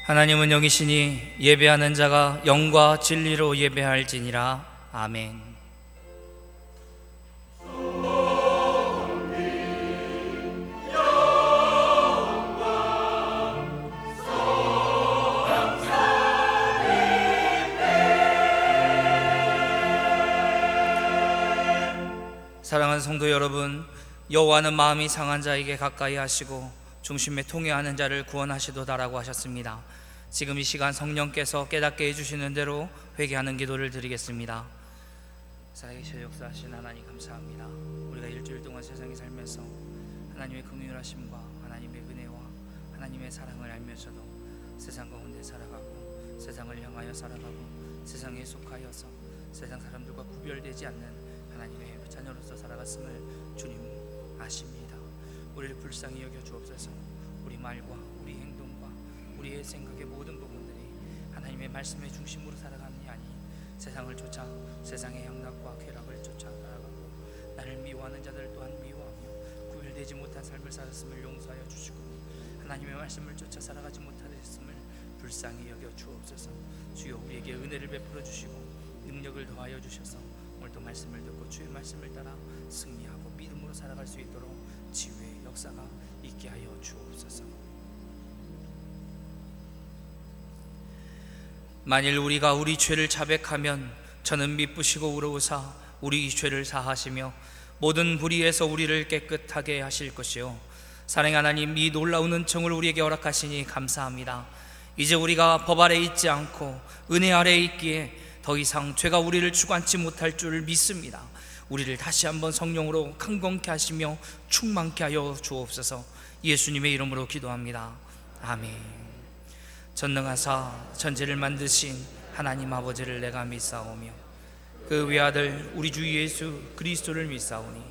하나님은 영이시니 예배하는 자가 영과 진리로 예배할지니라. 아멘. 사랑하는 성도 여러분, 여호와는 마음이 상한 자에게 가까이 하시고 중심에 통회하는 자를 구원하시도다라고 하셨습니다. 지금 이 시간 성령께서 깨닫게 해주시는 대로 회개하는 기도를 드리겠습니다. 살아계셔 역사하신 하나님 감사합니다. 우리가 일주일 동안 세상에 살면서 하나님의 긍휼하심과 하나님의 은혜와 하나님의 사랑을 알면서도 세상 가운데 살아가고 세상을 향하여 살아가고 세상에 속하여서 세상 사람들과 구별되지 않는 하나님의 자녀로서 살아갔음을 주님 아십니다. 우리를 불쌍히 여겨 주옵소서. 우리 말과 우리 행동과 우리의 생각의 모든 부분들이 하나님의 말씀의 중심으로 살아가느니 아니 세상을 쫓아 세상의 향락과 쾌락을 쫓아 살아가고 나를 미워하는 자들 또한 미워하며 구별되지 못한 삶을 살았음을 용서하여 주시고 하나님의 말씀을 쫓아 살아가지 못하였음을 불쌍히 여겨 주옵소서. 주여 우리에게 은혜를 베풀어 주시고 능력을 더하여 주셔서 오늘도 말씀을 듣고 주의 말씀을 따라 승리하고 믿음으로 살아갈 수 있도록 지혜의 역사가 있게 하여 주옵소서. 만일 우리가 우리 죄를 자백하면 저는 미쁘시고 의로우사 우리 죄를 사하시며 모든 불의에서 우리를 깨끗하게 하실 것이요 사랑의 하나님, 이 놀라운 은총을 우리에게 허락하시니 감사합니다. 이제 우리가 법 아래 있지 않고 은혜 아래에 있기에 더 이상 죄가 우리를 주관치 못할 줄 믿습니다. 우리를 다시 한번 성령으로 강건케 하시며 충만케 하여 주옵소서. 예수님의 이름으로 기도합니다. 아멘. 전능하사 천지를 만드신 하나님 아버지를 내가 믿사오며 그 외아들 우리 주 예수 그리스도를 믿사오니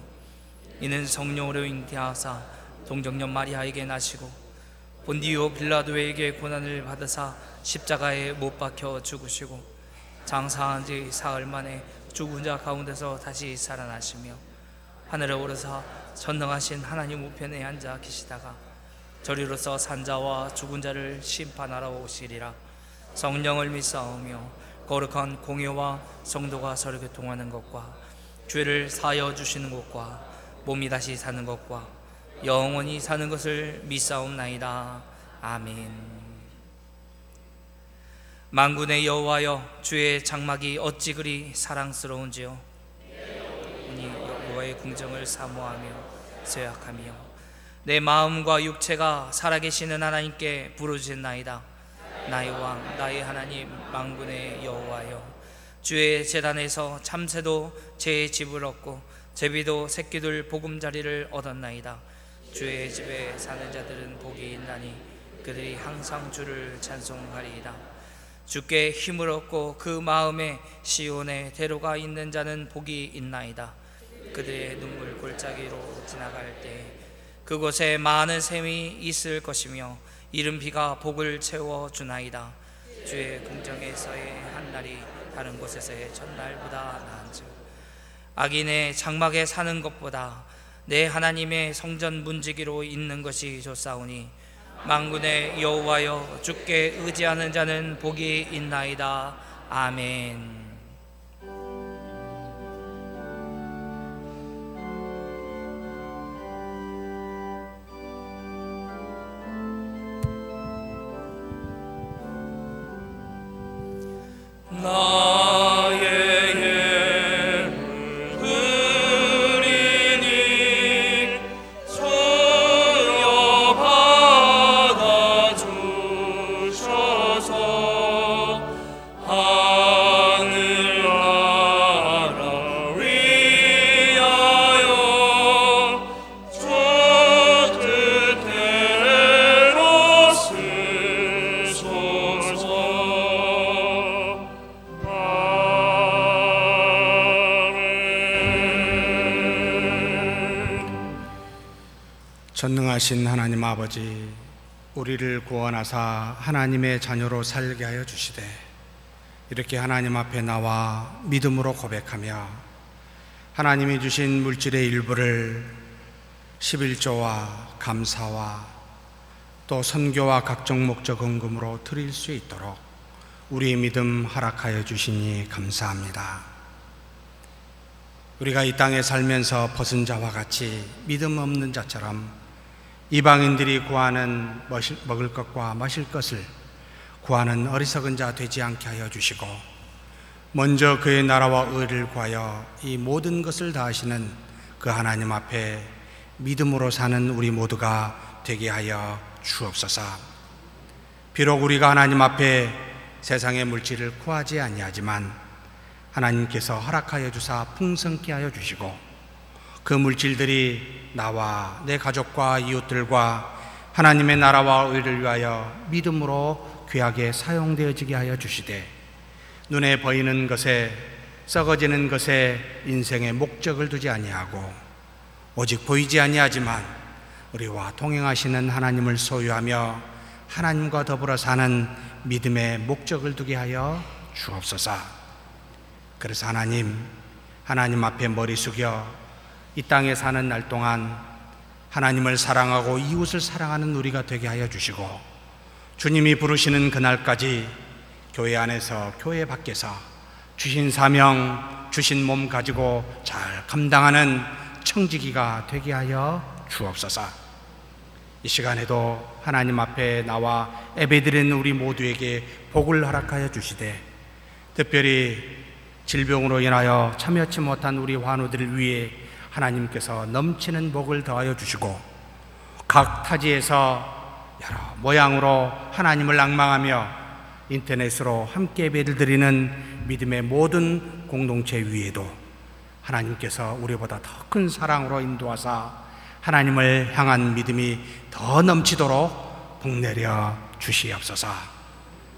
이는 성령으로 잉태하사 동정녀 마리아에게 나시고 본디오 빌라도에게 고난을 받으사 십자가에 못 박혀 죽으시고 장사한 지 사흘 만에 죽은 자 가운데서 다시 살아나시며 하늘에 오르사 전능하신 하나님 우편에 앉아 계시다가 저리로서 산자와 죽은 자를 심판하러 오시리라. 성령을 믿사오며 거룩한 공회와 성도가 서로 교통하는 것과 죄를 사하여 주시는 것과 몸이 다시 사는 것과 영원히 사는 것을 믿사옵나이다. 아멘. 만군의 여호와여, 주의 장막이 어찌 그리 사랑스러운지요. 이 여호와의 궁정을 사모하며 쇠약하며 내 마음과 육체가 살아계시는 하나님께 부르짖나이다. 나의 왕 나의 하나님 만군의 여호와여, 주의 제단에서 참새도 제 집을 얻고 제비도 새끼들 보금자리를 얻었나이다. 주의 집에 사는 자들은 복이 있나니 그들이 항상 주를 찬송하리이다. 주께 힘을 얻고 그 마음에 시온에 대로가 있는 자는 복이 있나이다. 그들의 눈물 골짜기로 지나갈 때 그곳에 많은 샘이 있을 것이며 이른 비가 복을 채워 주나이다. 주의 궁정에서의 한날이 다른 곳에서의 첫날보다 나은즉 악인의 장막에 사는 것보다 내 하나님의 성전 문지기로 있는 것이 좋사오니 만군의 여호와여, 주께 의지하는 자는 복이 있나이다. 아멘. 전능하신 하나님 아버지, 우리를 구원하사 하나님의 자녀로 살게 하여 주시되 이렇게 하나님 앞에 나와 믿음으로 고백하며 하나님이 주신 물질의 일부를 11조와 감사와 또 선교와 각종 목적 헌금으로 드릴 수 있도록 우리의 믿음 허락하여 주시니 감사합니다. 우리가 이 땅에 살면서 벗은 자와 같이 믿음 없는 자처럼 이방인들이 구하는 먹을 것과 마실 것을 구하는 어리석은 자 되지 않게 하여 주시고, 먼저 그의 나라와 의를 구하여 이 모든 것을 다하시는 그 하나님 앞에 믿음으로 사는 우리 모두가 되게 하여 주옵소서. 비록 우리가 하나님 앞에 세상의 물질을 구하지 아니하지만 하나님께서 허락하여 주사 풍성케 하여 주시고, 그 물질들이 나와 내 가족과 이웃들과 하나님의 나라와 의를 위하여 믿음으로 귀하게 사용되어지게 하여 주시되, 눈에 보이는 것에 썩어지는 것에 인생의 목적을 두지 아니하고 오직 보이지 아니하지만 우리와 동행하시는 하나님을 소유하며 하나님과 더불어 사는 믿음의 목적을 두게 하여 주옵소서. 그래서 하나님 앞에 머리 숙여 이 땅에 사는 날 동안 하나님을 사랑하고 이웃을 사랑하는 우리가 되게 하여 주시고, 주님이 부르시는 그날까지 교회 안에서 교회 밖에서 주신 사명, 주신 몸 가지고 잘 감당하는 청지기가 되게 하여 주옵소서. 이 시간에도 하나님 앞에 나와 예배드리는 우리 모두에게 복을 허락하여 주시되, 특별히 질병으로 인하여 참여치 못한 우리 환우들을 위해 하나님께서 넘치는 복을 더하여 주시고, 각 타지에서 여러 모양으로 하나님을 앙망하며 인터넷으로 함께 예배를 드리는 믿음의 모든 공동체 위에도 하나님께서 우리보다 더 큰 사랑으로 인도하사 하나님을 향한 믿음이 더 넘치도록 복내려 주시옵소서.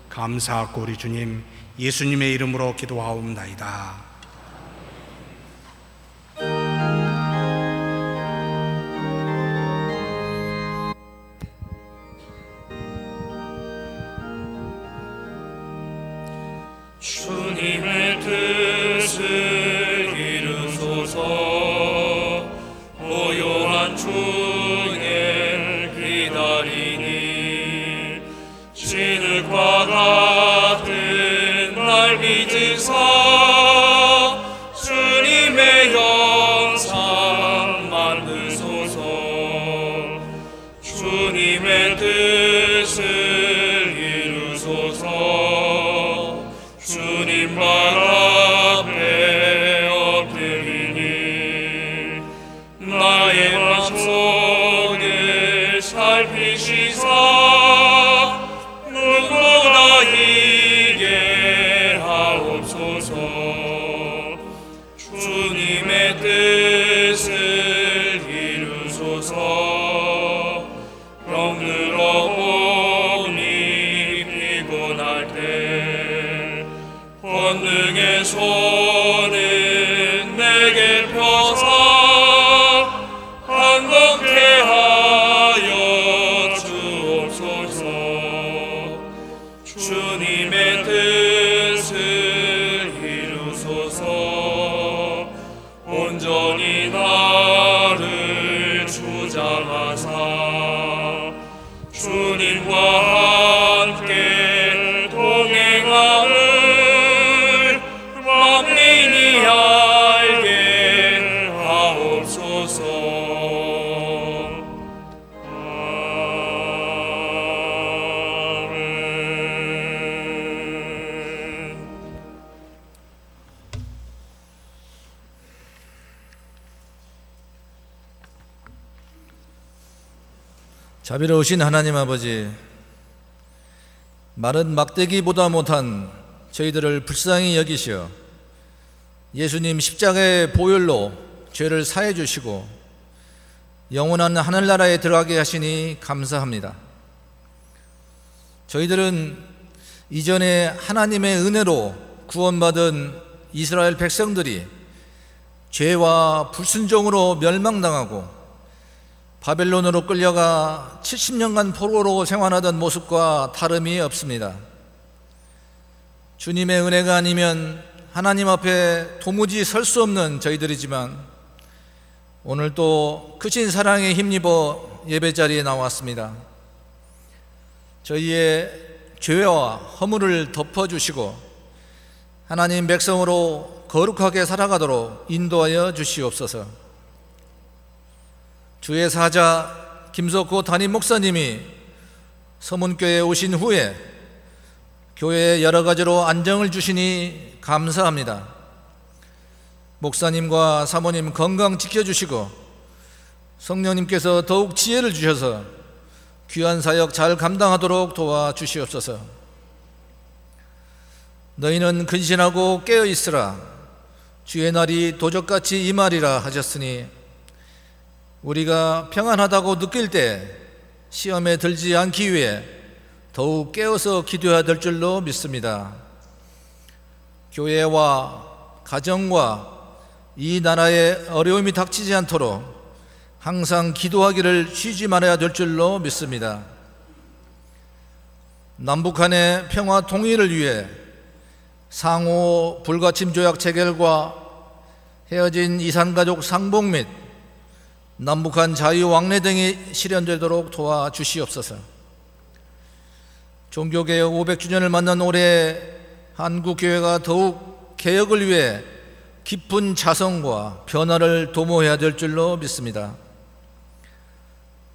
감사하고 우리 주님 예수님의 이름으로 기도하옵나이다. 주님의 뜻을 이루소서. 고요한 중에 기다리니 진흙과 같은 날 빚으사 주님의 형상 만드소서. 주님의 뜻을 이루소서. 주님 발 앞에 엎드리니 나의 마음속을 살피시사 누구나 이게 하옵소서. 주님의 뜻을 이루소서. 병들어 몸이 피곤할 때 권능의 손을 내게 펴사 한동케 하여 주옵소서. 주님의 뜻을 이루소서. 온전히 나를 주장하사 주님과 함께 동행함을 만민이 알게 하옵소서. 아멘. 자비로우신 하나님 아버지, 마른 막대기보다 못한 저희들을 불쌍히 여기시어 예수님 십자가의 보혈로 죄를 사해 주시고 영원한 하늘나라에 들어가게 하시니 감사합니다. 저희들은 이전에 하나님의 은혜로 구원받은 이스라엘 백성들이 죄와 불순종으로 멸망당하고 바벨론으로 끌려가 70년간 포로로 생활하던 모습과 다름이 없습니다. 주님의 은혜가 아니면 하나님 앞에 도무지 설 수 없는 저희들이지만 오늘 또 크신 사랑에 힘입어 예배 자리에 나왔습니다. 저희의 죄와 허물을 덮어주시고 하나님 백성으로 거룩하게 살아가도록 인도하여 주시옵소서. 주의 사자 김석호 담임 목사님이 서문교회에 오신 후에 교회에 여러 가지로 안정을 주시니 감사합니다. 목사님과 사모님 건강 지켜주시고 성령님께서 더욱 지혜를 주셔서 귀한 사역 잘 감당하도록 도와주시옵소서. 너희는 근신하고 깨어있으라. 주의 날이 도적같이 임하리라 하셨으니 우리가 평안하다고 느낄 때 시험에 들지 않기 위해 더욱 깨어서 기도해야 될 줄로 믿습니다. 교회와 가정과 이 나라에 어려움이 닥치지 않도록 항상 기도하기를 쉬지 말아야 될 줄로 믿습니다. 남북한의 평화 통일을 위해 상호 불가침 조약 체결과 헤어진 이산가족 상봉 및 남북한 자유왕래 등이 실현되도록 도와주시옵소서. 종교개혁 500주년을 맞는 올해 한국교회가 더욱 개혁을 위해 깊은 자성과 변화를 도모해야 될 줄로 믿습니다.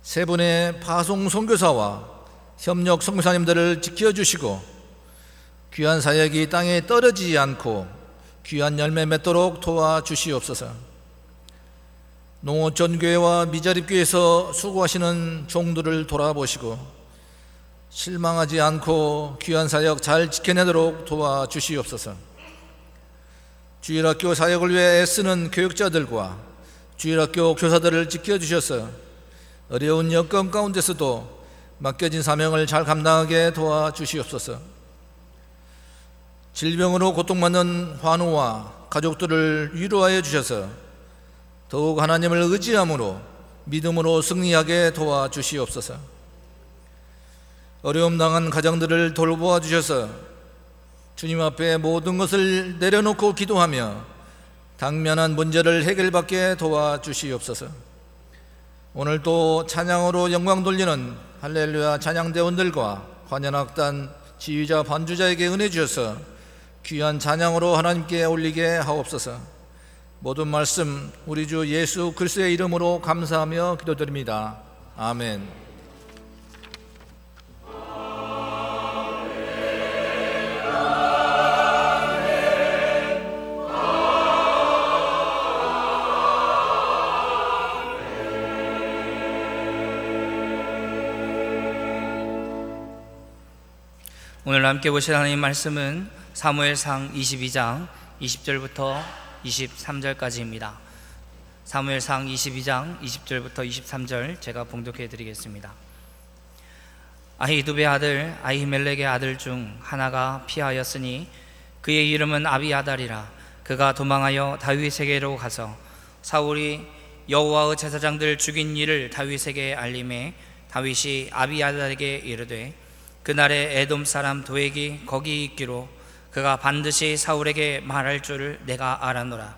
세 분의 파송 선교사와 협력 선교사님들을 지켜주시고 귀한 사역이 땅에 떨어지지 않고 귀한 열매 맺도록 도와주시옵소서. 농어촌교회와 미자립교회에서 수고하시는 종들을 돌아보시고 실망하지 않고 귀한 사역 잘 지켜내도록 도와주시옵소서. 주일학교 사역을 위해 애쓰는 교육자들과 주일학교 교사들을 지켜주셔서 어려운 여건 가운데서도 맡겨진 사명을 잘 감당하게 도와주시옵소서. 질병으로 고통받는 환우와 가족들을 위로하여 주셔서 더욱 하나님을 의지함으로 믿음으로 승리하게 도와주시옵소서. 어려움 당한 가정들을 돌보아 주셔서 주님 앞에 모든 것을 내려놓고 기도하며 당면한 문제를 해결받게 도와주시옵소서. 오늘 또 찬양으로 영광 돌리는 할렐루야 찬양대원들과 관현악단 지휘자 반주자에게 은혜 주셔서 귀한 찬양으로 하나님께 올리게 하옵소서. 모든 말씀 우리 주 예수 그리스도의 이름으로 감사하며 기도드립니다. 아멘. 오늘 함께 보실 하나님 말씀은 사무엘상 22장 20절부터 23절까지입니다. 사무엘상 22장 20절부터 23절 제가 봉독해 드리겠습니다. 아히두베의 아들 아히멜렉의 아들 중 하나가 피하였으니 그의 이름은 아비아달이라. 그가 도망하여 다윗에게로 가서 사울이 여호와의 제사장들 죽인 일을 다윗에게 알림해 다윗이 아비아달에게 이르되 그날에 에돔 사람 도액이 거기 있기로 그가 반드시 사울에게 말할 줄을 내가 알아노라.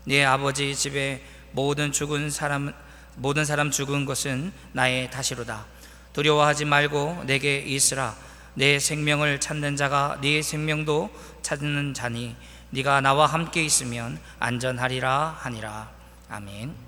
네 아버지 집에 모든 사람 죽은 것은 나의 탓이로다. 두려워하지 말고 내게 있으라. 내 생명을 찾는 자가 네 생명도 찾는 자니 네가 나와 함께 있으면 안전하리라 하니라. 아멘.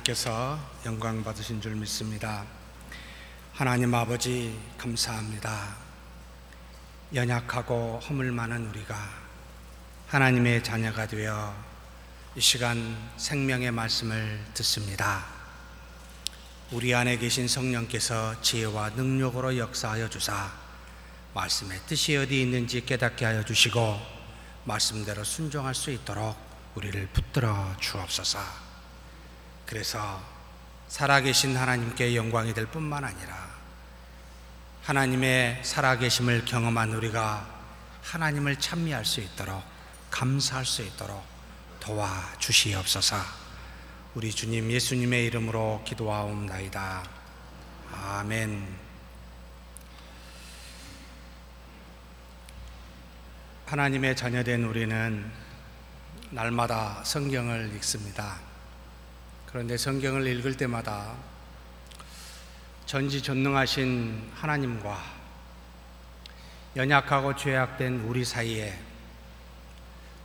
하나님께서 영광 받으신 줄 믿습니다. 하나님 아버지 감사합니다. 연약하고 허물 많은 우리가 하나님의 자녀가 되어 이 시간 생명의 말씀을 듣습니다. 우리 안에 계신 성령께서 지혜와 능력으로 역사하여 주사 말씀의 뜻이 어디 있는지 깨닫게 하여 주시고 말씀대로 순종할 수 있도록 우리를 붙들어 주옵소서. 그래서 살아계신 하나님께 영광이 될 뿐만 아니라 하나님의 살아계심을 경험한 우리가 하나님을 찬미할 수 있도록, 감사할 수 있도록 도와주시옵소서. 우리 주님 예수님의 이름으로 기도하옵나이다. 아멘. 하나님의 자녀된 우리는 날마다 성경을 읽습니다. 그런데 성경을 읽을 때마다 전지전능하신 하나님과 연약하고 죄악된 우리 사이에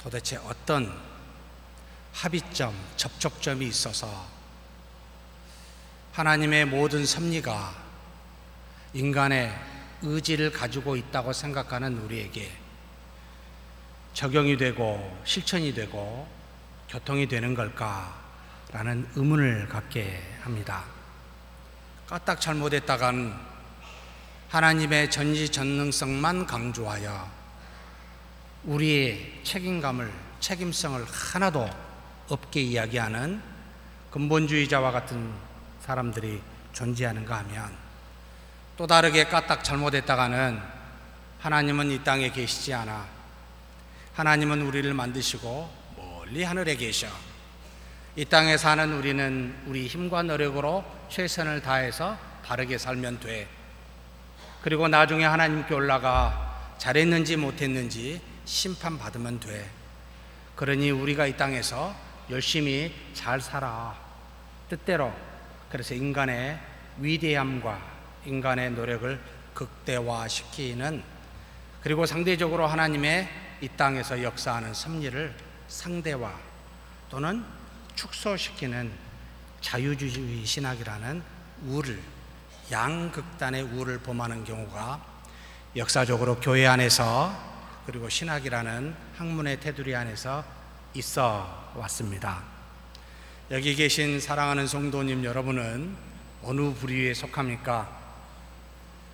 도대체 어떤 합의점, 접촉점이 있어서 하나님의 모든 섭리가 인간의 의지를 가지고 있다고 생각하는 우리에게 적용이 되고 실천이 되고 교통이 되는 걸까라는 의문을 갖게 합니다. 까딱 잘못했다간 하나님의 전지전능성만 강조하여 우리의 책임감을, 책임성을 하나도 없게 이야기하는 근본주의자와 같은 사람들이 존재하는가 하면, 또 다르게 까딱 잘못했다가는 하나님은 이 땅에 계시지 않아, 하나님은 우리를 만드시고 멀리 하늘에 계셔, 이 땅에 사는 우리는 우리 힘과 노력으로 최선을 다해서 바르게 살면 돼, 그리고 나중에 하나님께 올라가 잘했는지 못했는지 심판받으면 돼, 그러니 우리가 이 땅에서 열심히 잘 살아, 뜻대로. 그래서 인간의 위대함과 인간의 노력을 극대화시키는, 그리고 상대적으로 하나님의 이 땅에서 역사하는 섭리를 상대화 또는 축소시키는 자유주의 신학이라는 우를, 양극단의 우를 범하는 경우가 역사적으로 교회 안에서 그리고 신학이라는 학문의 테두리 안에서 있어 왔습니다. 여기 계신 사랑하는 성도님 여러분은 어느 부류에 속합니까?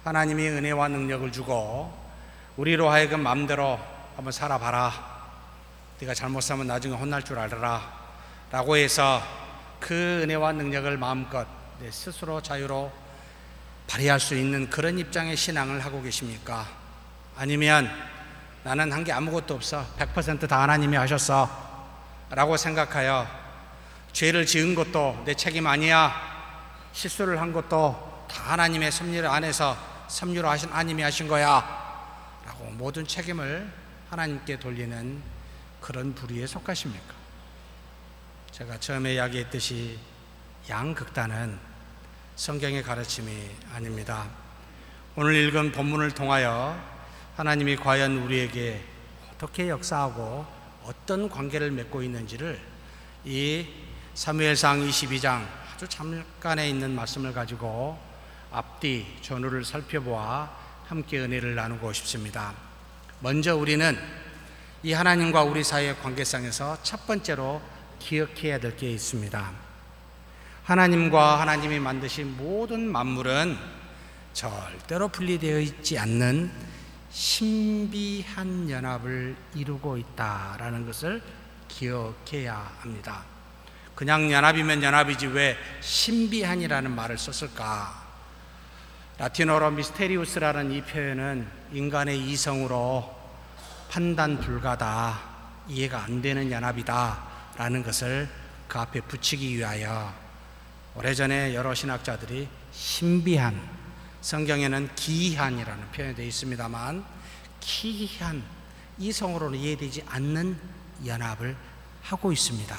하나님이 은혜와 능력을 주고 우리로 하여금 마음대로 한번 살아봐라, 네가 잘못 살면 나중에 혼날 줄 알아라 라고 해서 그 은혜와 능력을 마음껏 내 스스로 자유로 발휘할 수 있는 그런 입장의 신앙을 하고 계십니까? 아니면 나는 한 게 아무것도 없어, 100% 다 하나님이 하셨어 라고 생각하여 죄를 지은 것도 내 책임 아니야, 실수를 한 것도 다 하나님의 섭리 안에서 섭리로 하신 하나님이 하신 거야 라고 모든 책임을 하나님께 돌리는 그런 부류에 속하십니까? 제가 처음에 이야기했듯이 양극단은 성경의 가르침이 아닙니다. 오늘 읽은 본문을 통하여 하나님이 과연 우리에게 어떻게 역사하고 어떤 관계를 맺고 있는지를 이 사무엘상 22장 아주 잠깐에 있는 말씀을 가지고 앞뒤 전후를 살펴보아 함께 은혜를 나누고 싶습니다. 먼저 우리는 이 하나님과 우리 사이의 관계상에서 첫 번째로 기억해야 될 게 있습니다. 하나님과 하나님이 만드신 모든 만물은 절대로 분리되어 있지 않는 신비한 연합을 이루고 있다라는 것을 기억해야 합니다. 그냥 연합이면 연합이지 왜 신비한이라는 말을 썼을까? 라틴어로 미스테리우스라는 이 표현은 인간의 이성으로 판단 불가다, 이해가 안 되는 연합이다 라는 것을 그 앞에 붙이기 위하여 오래전에 여러 신학자들이 신비한, 성경에는 기이한이라는 표현이 되어 있습니다만 기이한, 이성으로는 이해되지 않는 연합을 하고 있습니다.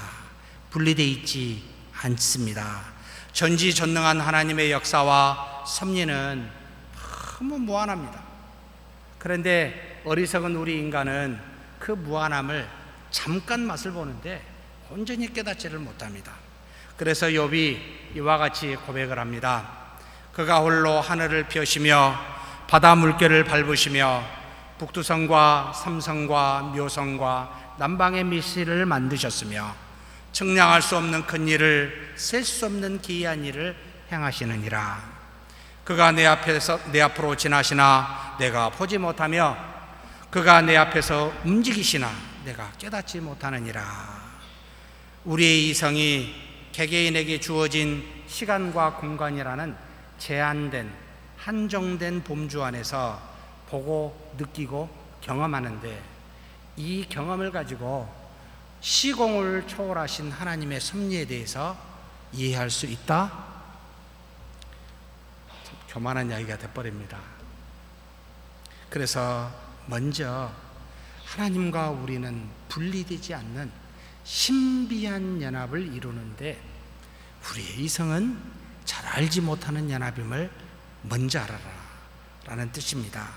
분리되어 있지 않습니다. 전지전능한 하나님의 역사와 섭리는 너무 무한합니다. 그런데 어리석은 우리 인간은 그 무한함을 잠깐 맛을 보는데 온전히 깨닫지를 못합니다. 그래서 욥이 이와 같이 고백을 합니다. 그가 홀로 하늘을 펴시며 바다 물결을 밟으시며 북두성과 삼성과 묘성과 남방의 미실을 만드셨으며 측량할 수 없는 큰 일을 셀 수 없는 기이한 일을 행하시느니라. 그가 내 앞으로 지나시나 내가 보지 못하며 그가 내 앞에서 움직이시나 내가 깨닫지 못하느니라. 우리의 이성이 개개인에게 주어진 시간과 공간이라는 제한된 한정된 범주 안에서 보고 느끼고 경험하는데, 이 경험을 가지고 시공을 초월하신 하나님의 섭리에 대해서 이해할 수 있다? 참 교만한 이야기가 돼버립니다. 그래서 먼저 하나님과 우리는 분리되지 않는 신비한 연합을 이루는데, 우리의 이성은 잘 알지 못하는 연합임을 먼저 알아라 라는 뜻입니다.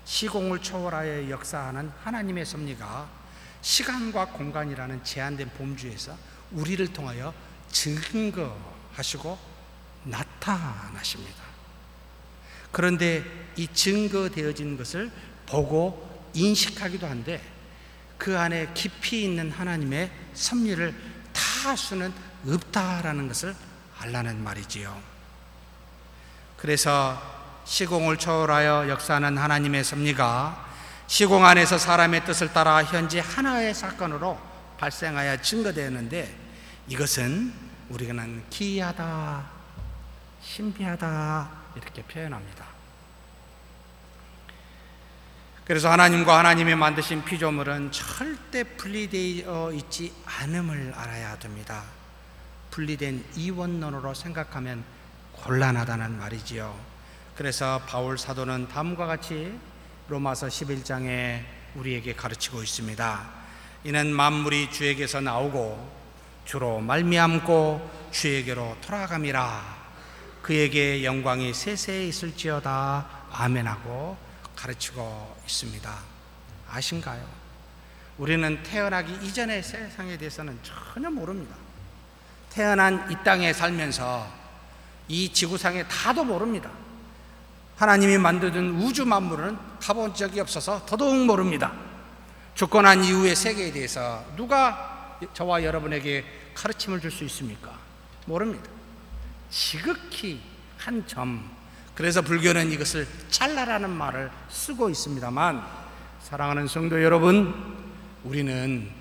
시공을 초월하여 역사하는 하나님의 섭리가 시간과 공간이라는 제한된 범주에서 우리를 통하여 증거하시고 나타나십니다. 그런데 이 증거되어진 것을 보고 인식하기도 한데, 그 안에 깊이 있는 하나님의 섭리를 다 알 수는 없다라는 것을 알라는 말이지요. 그래서 시공을 초월하여 역사하는 하나님의 섭리가 시공 안에서 사람의 뜻을 따라 현재 하나의 사건으로 발생하여 증거되었는데, 이것은 우리는 기이하다, 신비하다 이렇게 표현합니다. 그래서 하나님과 하나님이 만드신 피조물은 절대 분리되어 있지 않음을 알아야 됩니다. 분리된 이원론으로 생각하면 곤란하다는 말이지요. 그래서 바울 사도는 다음과 같이 로마서 11장에 우리에게 가르치고 있습니다. 이는 만물이 주에게서 나오고 주로 말미암고 주에게로 돌아감이라. 그에게 영광이 세세에 있을지어다. 아멘하고 가르치고 있습니다. 아신가요? 우리는 태어나기 이전의 세상에 대해서는 전혀 모릅니다. 태어난 이 땅에 살면서 이 지구상에 다도 모릅니다. 하나님이 만드는 우주 만물은 가본 적이 없어서 더더욱 모릅니다. 죽고 난 이후의 세계에 대해서 누가 저와 여러분에게 가르침을 줄 수 있습니까? 모릅니다. 지극히 한 점. 그래서 불교는 이것을 찰나라는 말을 쓰고 있습니다만, 사랑하는 성도 여러분, 우리는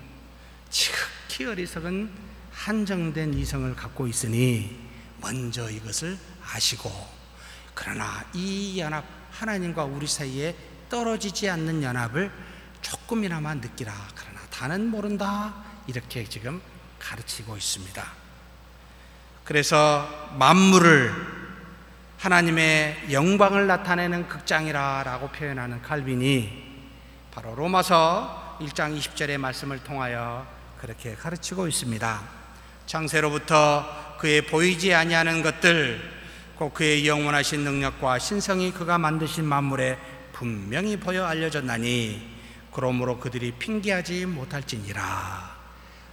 지극히 어리석은 한정된 이성을 갖고 있으니 먼저 이것을 아시고, 그러나 이 연합, 하나님과 우리 사이에 떨어지지 않는 연합을 조금이나마 느끼라. 그러나 다는 모른다. 이렇게 지금 가르치고 있습니다. 그래서 만물을 하나님의 영광을 나타내는 극장이라고 표현하는 칼빈이 바로 로마서 1장 20절의 말씀을 통하여 그렇게 가르치고 있습니다. 창세로부터 그의 보이지 아니하는 것들, 곧 그의 영원하신 능력과 신성이 그가 만드신 만물에 분명히 보여 알려졌나니 그러므로 그들이 핑계하지 못할지니라.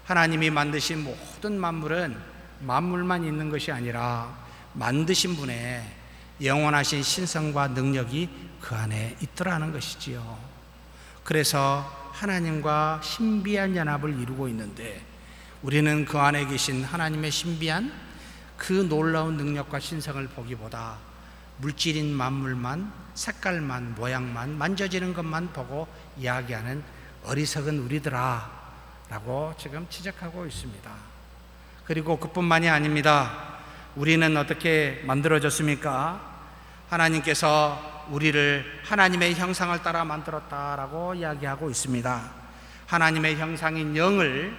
하나님이 만드신 모든 만물은 만물만 있는 것이 아니라 만드신 분의 영원하신 신성과 능력이 그 안에 있더라는 것이지요. 그래서 하나님과 신비한 연합을 이루고 있는데, 우리는 그 안에 계신 하나님의 신비한 그 놀라운 능력과 신성을 보기보다 물질인 만물만, 색깔만, 모양만, 만져지는 것만 보고 이야기하는 어리석은 우리들아 라고 지금 지적하고 있습니다. 그리고 그뿐만이 아닙니다. 우리는 어떻게 만들어졌습니까? 하나님께서 우리를 하나님의 형상을 따라 만들었다라고 이야기하고 있습니다. 하나님의 형상인 영을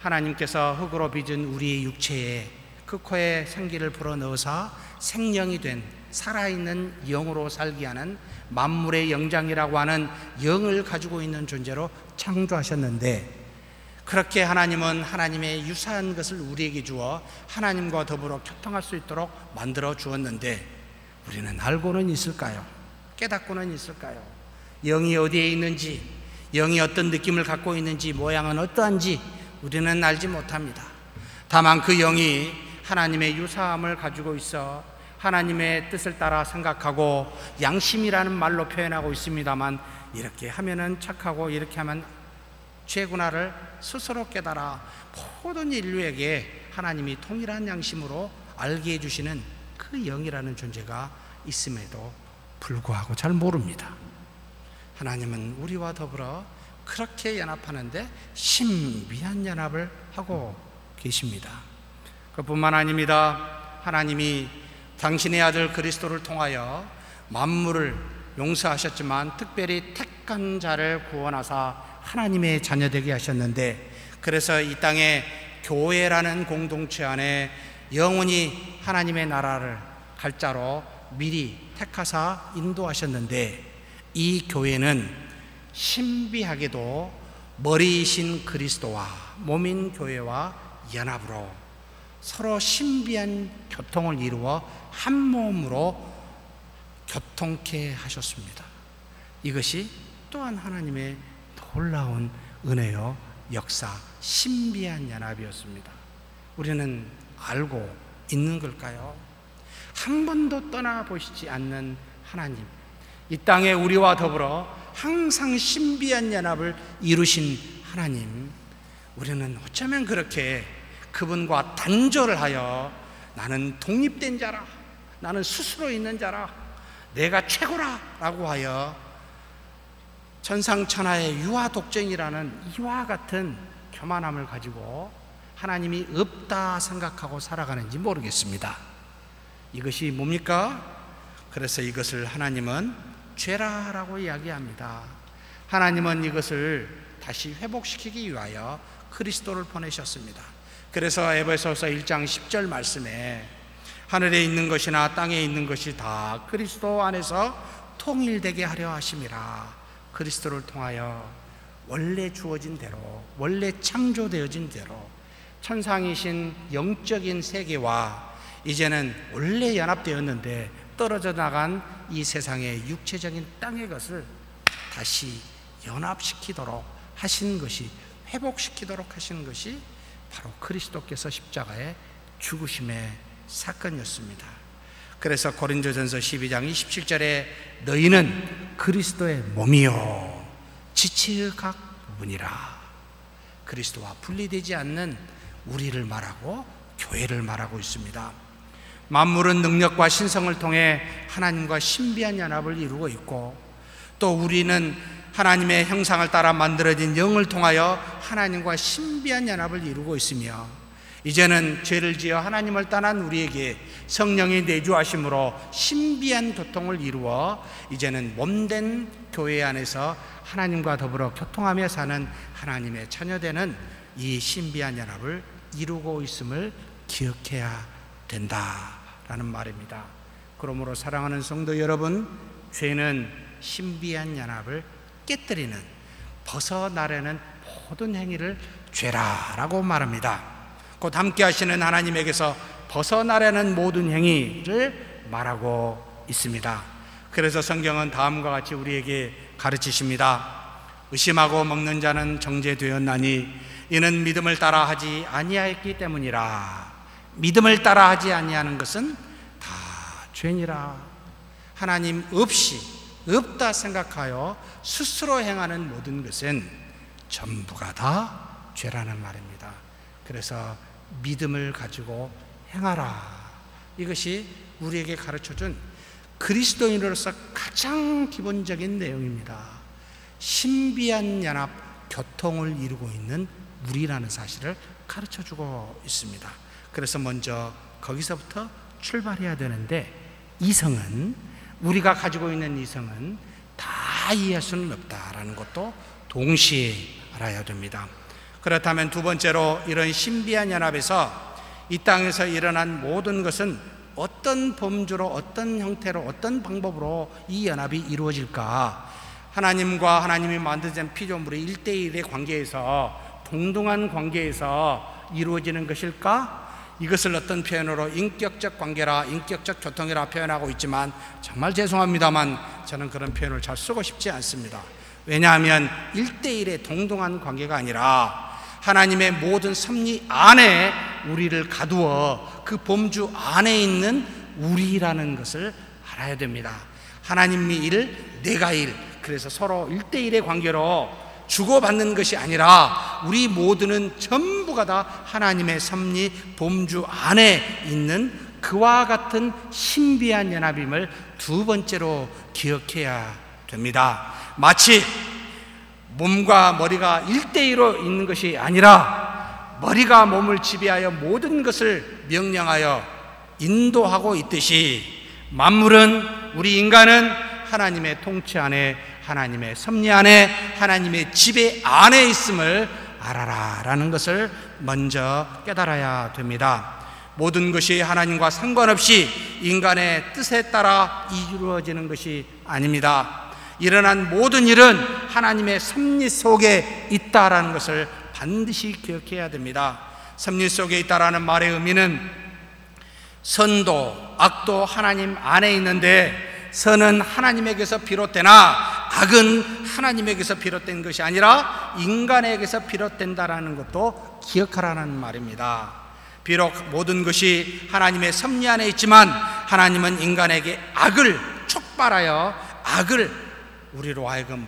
하나님께서 흙으로 빚은 우리의 육체에 그 코에 생기를 불어넣어서 생명이 된 살아있는 영으로 살게 하는 만물의 영장이라고 하는 영을 가지고 있는 존재로 창조하셨는데, 그렇게 하나님은 하나님의 유사한 것을 우리에게 주어 하나님과 더불어 교통할 수 있도록 만들어 주었는데, 우리는 알고는 있을까요? 깨닫고는 있을까요? 영이 어디에 있는지, 영이 어떤 느낌을 갖고 있는지, 모양은 어떠한지 우리는 알지 못합니다. 다만 그 영이 하나님의 유사함을 가지고 있어 하나님의 뜻을 따라 생각하고 양심이라는 말로 표현하고 있습니다만, 이렇게 하면은 착하고 이렇게 하면 죄구나를 스스로 깨달아 모든 인류에게 하나님이 동일한 양심으로 알게 해주시는 그 영이라는 존재가 있음에도 불구하고 잘 모릅니다. 하나님은 우리와 더불어 그렇게 연합하는데 신비한 연합을 하고 계십니다. 그뿐만 아닙니다. 하나님이 당신의 아들 그리스도를 통하여 만물을 용서하셨지만 특별히 택한 자를 구원하사 하나님의 자녀되게 하셨는데, 그래서 이 땅에 교회라는 공동체 안에 영원히 하나님의 나라를 갈 자로 미리 택하사 인도하셨는데, 이 교회는 신비하게도 머리이신 그리스도와 몸인 교회와 연합으로 서로 신비한 교통을 이루어 한 몸으로 교통케 하셨습니다. 이것이 또한 하나님의 놀라운 은혜요 역사, 신비한 연합이었습니다. 우리는 알고 있는 걸까요? 한 번도 떠나보시지 않는 하나님, 이 땅에 우리와 더불어 항상 신비한 연합을 이루신 하나님, 우리는 어쩌면 그렇게 그분과 단절을 하여 나는 독립된 자라, 나는 스스로 있는 자라, 내가 최고라 라고 하여 천상천하의 유아독쟁이라는 이와 같은 교만함을 가지고 하나님이 없다 생각하고 살아가는지 모르겠습니다. 이것이 뭡니까? 그래서 이것을 하나님은 죄라라고 이야기합니다. 하나님은 이것을 다시 회복시키기 위하여 그리스도를 보내셨습니다. 그래서 에베소서 1장 10절 말씀에 하늘에 있는 것이나 땅에 있는 것이 다 그리스도 안에서 통일되게 하려 하심이라. 그리스도를 통하여 원래 주어진 대로, 원래 창조되어진 대로 천상이신 영적인 세계와 이제는 원래 연합되었는데 떨어져 나간 이 세상의 육체적인 땅의 것을 다시 연합시키도록 하신 것이, 회복시키도록 하신 것이 바로 그리스도께서 십자가에 죽으심의 사건이었습니다. 그래서 고린도전서 12장 27절에 너희는 그리스도의 몸이요 지체의 각 부분이라. 그리스도와 분리되지 않는 우리를 말하고 교회를 말하고 있습니다. 만물은 능력과 신성을 통해 하나님과 신비한 연합을 이루고 있고, 또 우리는 하나님의 형상을 따라 만들어진 영을 통하여 하나님과 신비한 연합을 이루고 있으며, 이제는 죄를 지어 하나님을 떠난 우리에게 성령이 내주하심으로 신비한 교통을 이루어 이제는 몸된 교회 안에서 하나님과 더불어 교통하며 사는 하나님의 자녀되는 이 신비한 연합을 이루고 있음을 기억해야 된다라는 말입니다. 그러므로 사랑하는 성도 여러분, 죄는 신비한 연합을 깨뜨리는, 벗어나려는 모든 행위를 죄라라고 말합니다. 곧 함께 하시는 하나님에게서 벗어나려는 모든 행위를 말하고 있습니다. 그래서 성경은 다음과 같이 우리에게 가르치십니다. 의심하고 먹는 자는 정죄되었나니 이는 믿음을 따라 하지 아니하였기 때문이라. 믿음을 따라 하지 아니하는 것은 다 죄니라. 하나님 없이, 없다 생각하여 스스로 행하는 모든 것은 전부가 다 죄라는 말입니다. 그래서 믿음을 가지고 행하라. 이것이 우리에게 가르쳐준 그리스도인으로서 가장 기본적인 내용입니다. 신비한 연합, 교통을 이루고 있는 우리라는 사실을 가르쳐주고 있습니다. 그래서 먼저 거기서부터 출발해야 되는데, 이성은, 우리가 가지고 있는 이성은 다 이해할 수는 없다라는 것도 동시에 알아야 됩니다. 그렇다면 두 번째로, 이런 신비한 연합에서 이 땅에서 일어난 모든 것은 어떤 범주로, 어떤 형태로, 어떤 방법으로 이 연합이 이루어질까? 하나님과 하나님이 만드신 피조물의 1대1의 관계에서, 동등한 관계에서 이루어지는 것일까? 이것을 어떤 표현으로 인격적 관계라, 인격적 교통이라 표현하고 있지만 정말 죄송합니다만 저는 그런 표현을 잘 쓰고 싶지 않습니다. 왜냐하면 1대1의 동등한 관계가 아니라 하나님의 모든 섭리 안에 우리를 가두어 그 범주 안에 있는 우리라는 것을 알아야 됩니다. 하나님이 일, 내가 일, 그래서 서로 1대1의 관계로 주고받는 것이 아니라 우리 모두는 전부가 다 하나님의 섭리 범주 안에 있는 그와 같은 신비한 연합임을 두 번째로 기억해야 됩니다. 마치 몸과 머리가 1대1로 있는 것이 아니라 머리가 몸을 지배하여 모든 것을 명령하여 인도하고 있듯이 만물은, 우리 인간은 하나님의 통치 안에, 하나님의 섭리 안에, 하나님의 지배 안에 있음을 알아라 라는 것을 먼저 깨달아야 됩니다. 모든 것이 하나님과 상관없이 인간의 뜻에 따라 이루어지는 것이 아닙니다. 일어난 모든 일은 하나님의 섭리 속에 있다라는 것을 반드시 기억해야 됩니다. 섭리 속에 있다라는 말의 의미는 선도, 악도 하나님 안에 있는데 선은 하나님에게서 비롯되나 악은 하나님에게서 비롯된 것이 아니라 인간에게서 비롯된다라는 것도 기억하라는 말입니다. 비록 모든 것이 하나님의 섭리 안에 있지만 하나님은 인간에게 악을 촉발하여 악을 우리로 하여금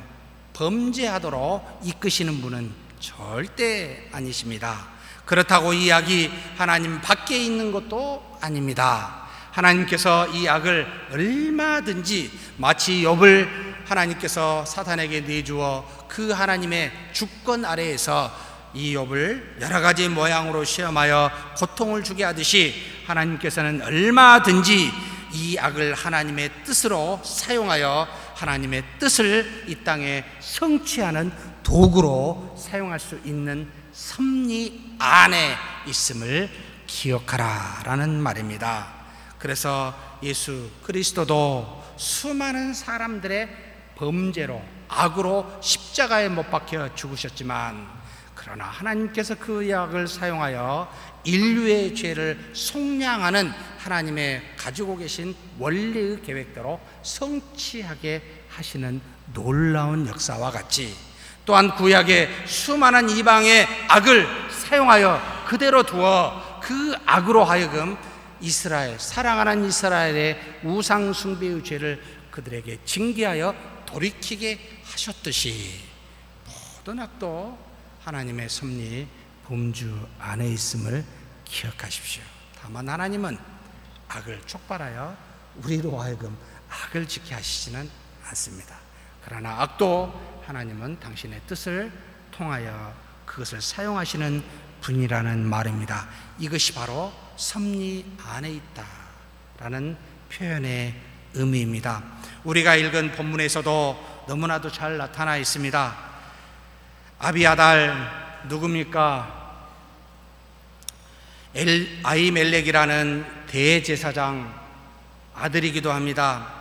범죄하도록 이끄시는 분은 절대 아니십니다. 그렇다고 이 악이 하나님 밖에 있는 것도 아닙니다. 하나님께서 이 악을 얼마든지, 마치 욥을 하나님께서 사탄에게 내주어 그 하나님의 주권 아래에서 이 욥을 여러 가지 모양으로 시험하여 고통을 주게 하듯이 하나님께서는 얼마든지 이 악을 하나님의 뜻으로 사용하여 하나님의 뜻을 이 땅에 성취하는 도구로 사용할 수 있는 섭리 안에 있음을 기억하라 라는 말입니다. 그래서 예수 그리스도도 수많은 사람들의 범죄로, 악으로 십자가에 못 박혀 죽으셨지만, 그러나 하나님께서 그 약을 사용하여 인류의 죄를 속량하는 하나님의 가지고 계신 원리의 계획대로 성취하게 하시는 놀라운 역사와 같이, 또한 구약의 수많은 이방의 악을 사용하여 그대로 두어 그 악으로 하여금 이스라엘, 사랑하는 이스라엘의 우상 숭배의 죄를 그들에게 징계하여 돌이키게 하셨듯이 모든 악도 하나님의 섭리 범주 안에 있음을 기억하십시오. 다만 하나님은 악을 촉발하여 우리로 하여금 악을 지게 하시지는 않습니다. 그러나 악도 하나님은 당신의 뜻을 통하여 그것을 사용하시는 분이라는 말입니다. 이것이 바로 섭리 안에 있다라는 표현의 의미입니다. 우리가 읽은 본문에서도 너무나도 잘 나타나 있습니다. 아비아달 누굽니까? 아히멜렉이라는 대제사장 아들이기도 합니다.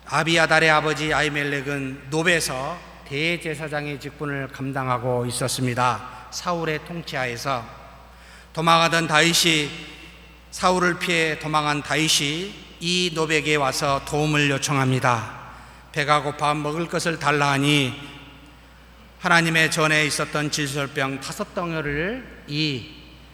아비아달의 아버지 아히멜렉은 노베에서 대제사장의 직분을 감당하고 있었습니다. 사울의 통치하에서 도망하던 다윗이, 사울을 피해 도망한 다윗이 이 노베에게 와서 도움을 요청합니다. 배가 고파 먹을 것을 달라 하니 하나님의 전에 있었던 질설병 5덩어리를 이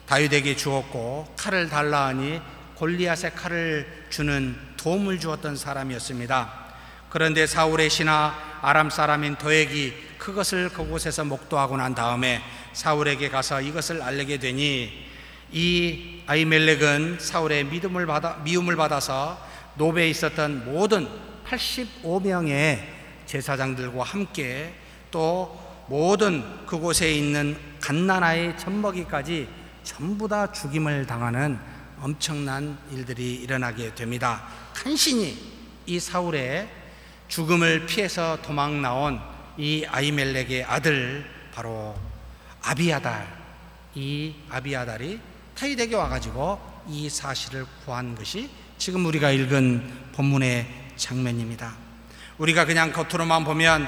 다윗에게 주었고, 칼을 달라 하니 골리앗의 칼을 주는 도움을 주었던 사람이었습니다. 그런데 사울의 신하 아람 사람인 도액이 그것을 그곳에서 목도하고 난 다음에 사울에게 가서 이것을 알리게 되니 이 아히멜렉은 사울의 미움을 받아서 노베에 있었던 모든 85명의 제사장들과 함께 또 모든 그곳에 있는 갓나나의 젖먹이까지 전부 다 죽임을 당하는 엄청난 일들이 일어나게 됩니다. 간신히 이 사울의 죽음을 피해서 도망 나온 이 아히멜렉의 아들, 바로 아비아달, 이 아비아달이 다윗에게 와가지고 이 사실을 구한 것이 지금 우리가 읽은 본문의 장면입니다. 우리가 그냥 겉으로만 보면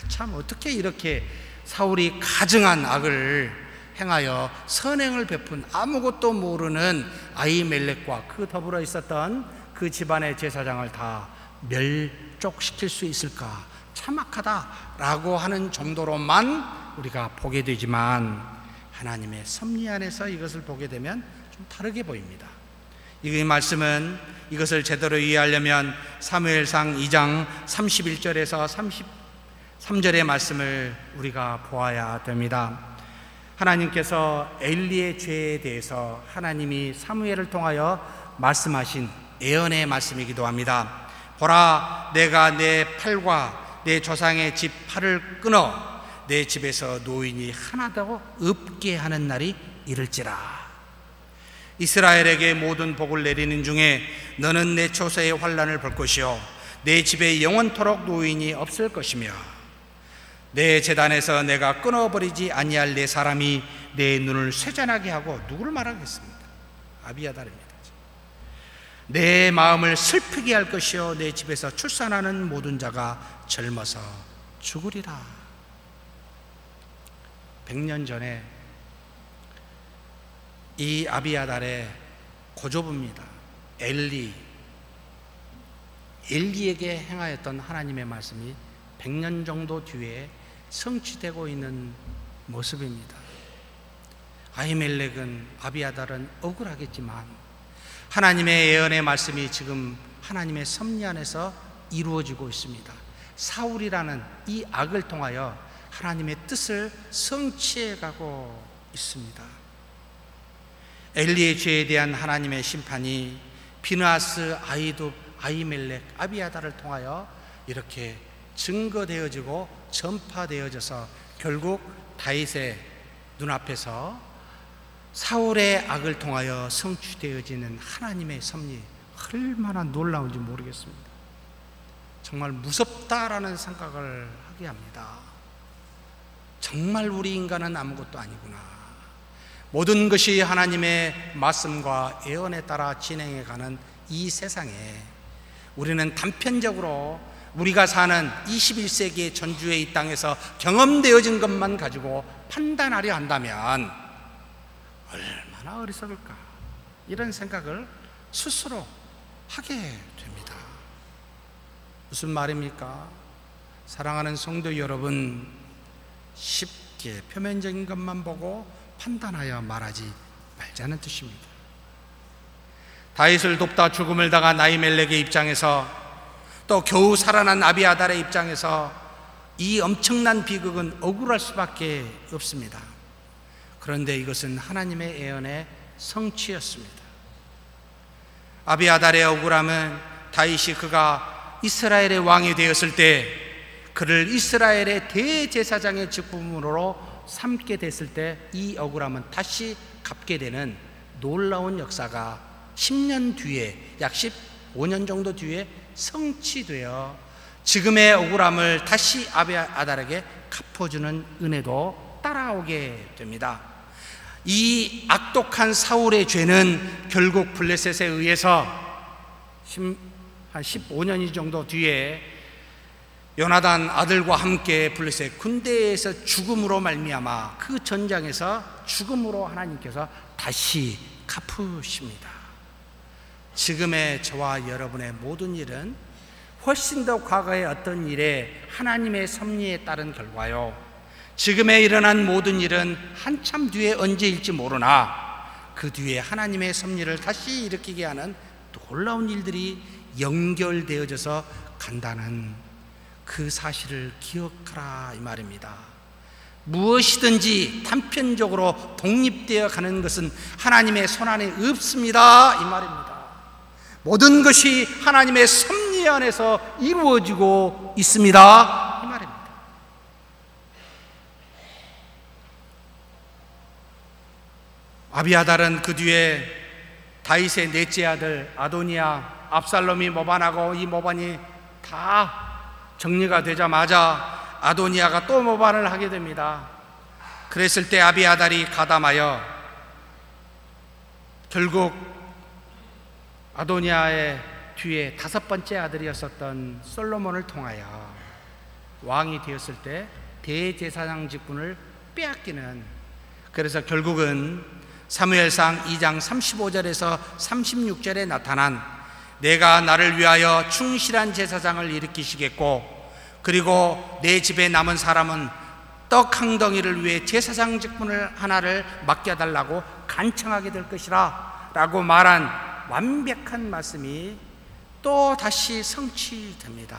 참 어떻게 이렇게 사울이 가증한 악을 행하여 선행을 베푼 아무것도 모르는 아히멜렉과 그 더불어 있었던 그 집안의 제사장을 다 멸족시킬 수 있을까, 참악하다라고 하는 정도로만 우리가 보게 되지만 하나님의 섭리 안에서 이것을 보게 되면 좀 다르게 보입니다. 이 말씀은 이것을 제대로 이해하려면 사무엘상 2장 31절에서 33절의 말씀을 우리가 보아야 됩니다. 하나님께서 엘리의 죄에 대해서 하나님이 사무엘을 통하여 말씀하신 예언의 말씀이기도 합니다. 보라, 내가 내 팔과 내 조상의 집 팔을 끊어 내 집에서 노인이 하나도 없게 하는 날이 이를지라. 이스라엘에게 모든 복을 내리는 중에 너는 내 초세의 환난을 볼 것이요 내 집에 영원토록 노인이 없을 것이며 내 제단에서 내가 끊어버리지 아니할 내 사람이 내 눈을 쇠잔하게 하고 누구를 말하겠습니까? 아비아달입니다. 내 마음을 슬프게 할 것이요 내 집에서 출산하는 모든 자가 젊어서 죽으리라. 100년 전에 이 아비아달의 고조부입니다. 엘리에게 행하였던 하나님의 말씀이 100년 정도 뒤에 성취되고 있는 모습입니다. 아히멜렉은, 아비아달은 억울하겠지만 하나님의 예언의 말씀이 지금 하나님의 섭리 안에서 이루어지고 있습니다. 사울이라는 이 악을 통하여 하나님의 뜻을 성취해 가고 있습니다. 엘리의 죄에 대한 하나님의 심판이 비느하스, 아히둡, 아히멜렉, 아비아달을 통하여 이렇게 증거되어지고 전파되어져서 결국 다윗의 눈앞에서 사울의 악을 통하여 성취되어지는 하나님의 섭리, 얼마나 놀라운지 모르겠습니다. 정말 무섭다라는 생각을 하게 합니다. 정말 우리 인간은 아무것도 아니구나. 모든 것이 하나님의 말씀과 예언에 따라 진행해가는 이 세상에 우리는 단편적으로 우리가 사는 21세기의 전주의 이 땅에서 경험되어진 것만 가지고 판단하려 한다면 얼마나 어리석을까, 이런 생각을 스스로 하게 됩니다. 무슨 말입니까? 사랑하는 성도 여러분, 쉽게 표면적인 것만 보고 판단하여 말하지 말자는 뜻입니다. 다윗을 돕다 죽음을 당한 아히멜렉의 입장에서, 또 겨우 살아난 아비아달의 입장에서 이 엄청난 비극은 억울할 수밖에 없습니다. 그런데 이것은 하나님의 예언의 성취였습니다. 아비아달의 억울함은 다윗이 그가 이스라엘의 왕이 되었을 때 그를 이스라엘의 대제사장의 직분으로 삼게 됐을 때 이 억울함은 다시 갚게 되는 놀라운 역사가 10년 뒤에, 약 15년 정도 뒤에 성취되어 지금의 억울함을 다시 아비아달에게 갚아주는 은혜도 따라오게 됩니다. 이 악독한 사울의 죄는 결국 블레셋에 의해서 한 15년 정도 뒤에 요나단 아들과 함께 블레셋 군대에서 죽음으로 말미암아 그 전장에서 죽음으로 하나님께서 다시 갚으십니다. 지금의 저와 여러분의 모든 일은 훨씬 더 과거의 어떤 일에 하나님의 섭리에 따른 결과요, 지금에 일어난 모든 일은 한참 뒤에 언제일지 모르나 그 뒤에 하나님의 섭리를 다시 일으키게 하는 놀라운 일들이 연결되어져서 간다는 그 사실을 기억하라, 이 말입니다. 무엇이든지 단편적으로 독립되어 가는 것은 하나님의 손안에 없습니다, 이 말입니다. 모든 것이 하나님의 섭리 안에서 이루어지고 있습니다, 이 말입니다. 아비아달은 그 뒤에 다윗의 넷째 아들 아도니아, 압살롬이 모반하고 이 모반이 다 정리가 되자마자 아도니아가 또 모반을 하게 됩니다. 그랬을 때 아비아달이 가담하여 결국 아도니아의 뒤에 5번째 아들이었었던 솔로몬을 통하여 왕이 되었을 때 대제사장 직분을 빼앗기는, 그래서 결국은 사무엘상 2장 35절에서 36절에 나타난 내가 나를 위하여 충실한 제사장을 일으키시겠고 그리고 내 집에 남은 사람은 떡 한 덩이를 위해 제사장 직분을 하나를 맡겨달라고 간청하게 될 것이라 라고 말한 완벽한 말씀이 또 다시 성취됩니다.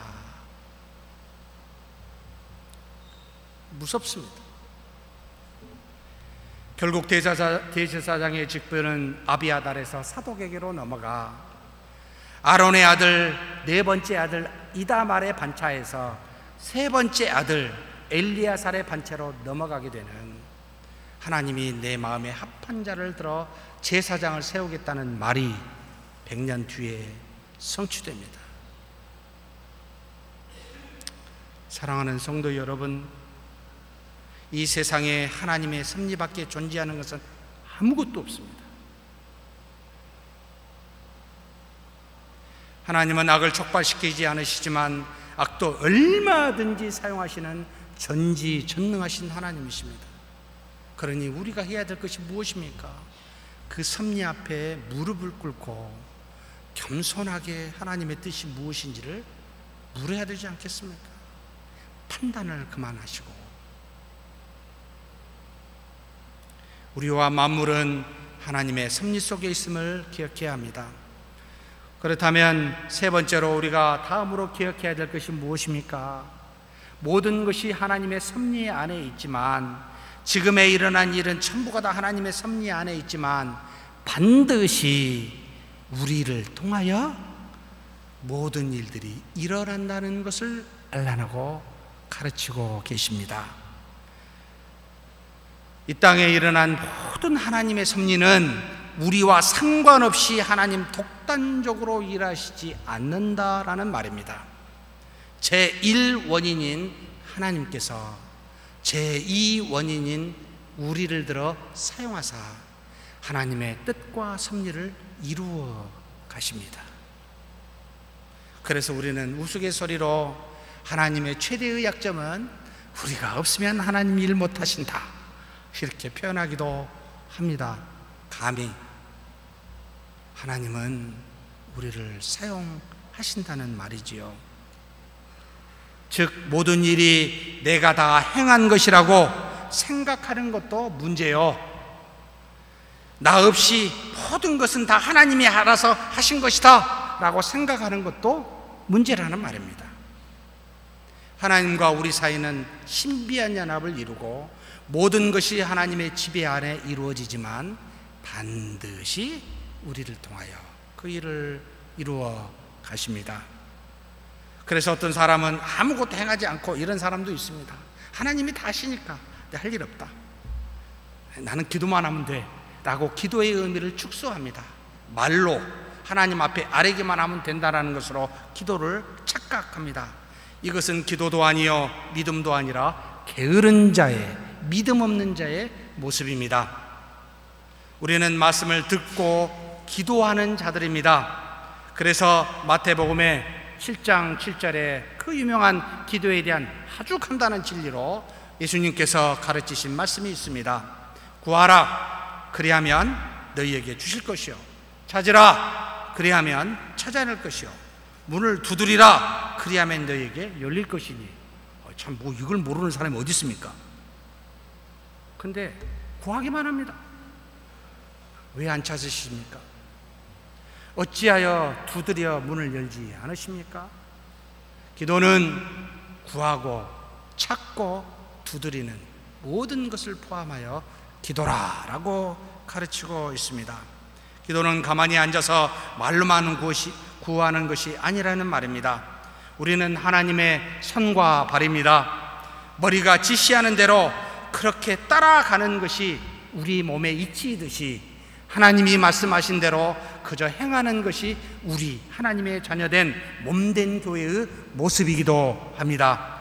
무섭습니다. 결국 대제사장의 직분은 아비아달에서 사독에게로 넘어가 아론의 아들 네 번째 아들 이다말의 반차에서 세 번째 아들 엘리야살의 반차로 넘어가게 되는, 하나님이 내 마음에 합한 자를 들어 제사장을 세우겠다는 말이 100년 뒤에 성취됩니다. 사랑하는 성도 여러분, 이 세상에 하나님의 섭리밖에 존재하는 것은 아무것도 없습니다. 하나님은 악을 촉발시키지 않으시지만 악도 얼마든지 사용하시는 전지전능하신 하나님이십니다. 그러니 우리가 해야 될 것이 무엇입니까? 그 섭리 앞에 무릎을 꿇고 겸손하게 하나님의 뜻이 무엇인지를 물어야 되지 않겠습니까? 판단을 그만하시고. 우리와 만물은 하나님의 섭리 속에 있음을 기억해야 합니다. 그렇다면 세 번째로 우리가 다음으로 기억해야 될 것이 무엇입니까? 모든 것이 하나님의 섭리 안에 있지만, 지금에 일어난 일은 전부가 다 하나님의 섭리 안에 있지만 반드시 우리를 통하여 모든 일들이 일어난다는 것을 알라라고 가르치고 계십니다. 이 땅에 일어난 모든 하나님의 섭리는 우리와 상관없이 하나님 독단적으로 일하시지 않는다라는 말입니다. 제1원인인 하나님께서 제2원인인 우리를 들어 사용하사 하나님의 뜻과 섭리를 이루어 가십니다. 그래서 우리는 우스갯소리로 하나님의 최대의 약점은 우리가 없으면 하나님 일 못하신다, 이렇게 표현하기도 합니다. 감히 하나님은 우리를 사용하신다는 말이지요. 즉 모든 일이 내가 다 행한 것이라고 생각하는 것도 문제요, 나 없이 모든 것은 다 하나님이 알아서 하신 것이다 라고 생각하는 것도 문제라는 말입니다. 하나님과 우리 사이는 신비한 연합을 이루고 모든 것이 하나님의 지배 아래 이루어지지만 반드시 우리를 통하여 그 일을 이루어 가십니다. 그래서 어떤 사람은 아무것도 행하지 않고 이런 사람도 있습니다. 하나님이 다 하시니까 할 일 없다, 나는 기도만 하면 돼 라고 기도의 의미를 축소합니다. 말로 하나님 앞에 아뢰기만 하면 된다는 것으로 기도를 착각합니다. 이것은 기도도 아니요 믿음도 아니라 게으른 자의, 믿음 없는 자의 모습입니다. 우리는 말씀을 듣고 기도하는 자들입니다. 그래서 마태복음의 7장 7절에 그 유명한 기도에 대한 아주 간단한 진리로 예수님께서 가르치신 말씀이 있습니다. 구하라, 그리하면 너희에게 주실 것이요, 찾으라, 그리하면 찾아낼 것이요, 문을 두드리라, 그리하면 너희에게 열릴 것이니. 참 뭐 이걸 모르는 사람이 어디 있습니까? 근데 구하기만 합니다. 왜 안 찾으십니까? 어찌하여 두드려 문을 열지 않으십니까? 기도는 구하고 찾고 두드리는 모든 것을 포함하여 기도라라고 가르치고 있습니다. 기도는 가만히 앉아서 말로만 구하는 것이 아니라는 말입니다. 우리는 하나님의 손과 발입니다. 머리가 지시하는 대로 그렇게 따라가는 것이 우리 몸에 이치이듯이 하나님이 말씀하신 대로 그저 행하는 것이 우리 하나님의 자녀된 몸된 교회의 모습이기도 합니다.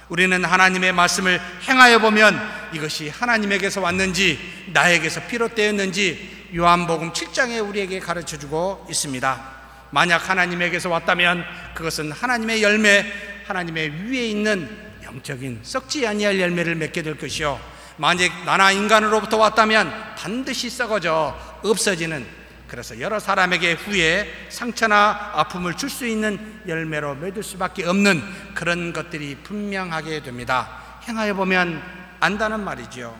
우리는 하나님의 말씀을 행하여 보면 이것이 하나님에게서 왔는지 나에게서 비롯되었는지 요한복음 7장에 우리에게 가르쳐주고 있습니다. 만약 하나님에게서 왔다면 그것은 하나님의 열매, 하나님의 위에 있는 영적인 썩지 아니할 열매를 맺게 될 것이요, 만약 나나 인간으로부터 왔다면 반드시 썩어져 없어지는, 그래서 여러 사람에게 후에 상처나 아픔을 줄 수 있는 열매로 맺을 수밖에 없는 그런 것들이 분명하게 됩니다. 행하여 보면 안다는 말이지요.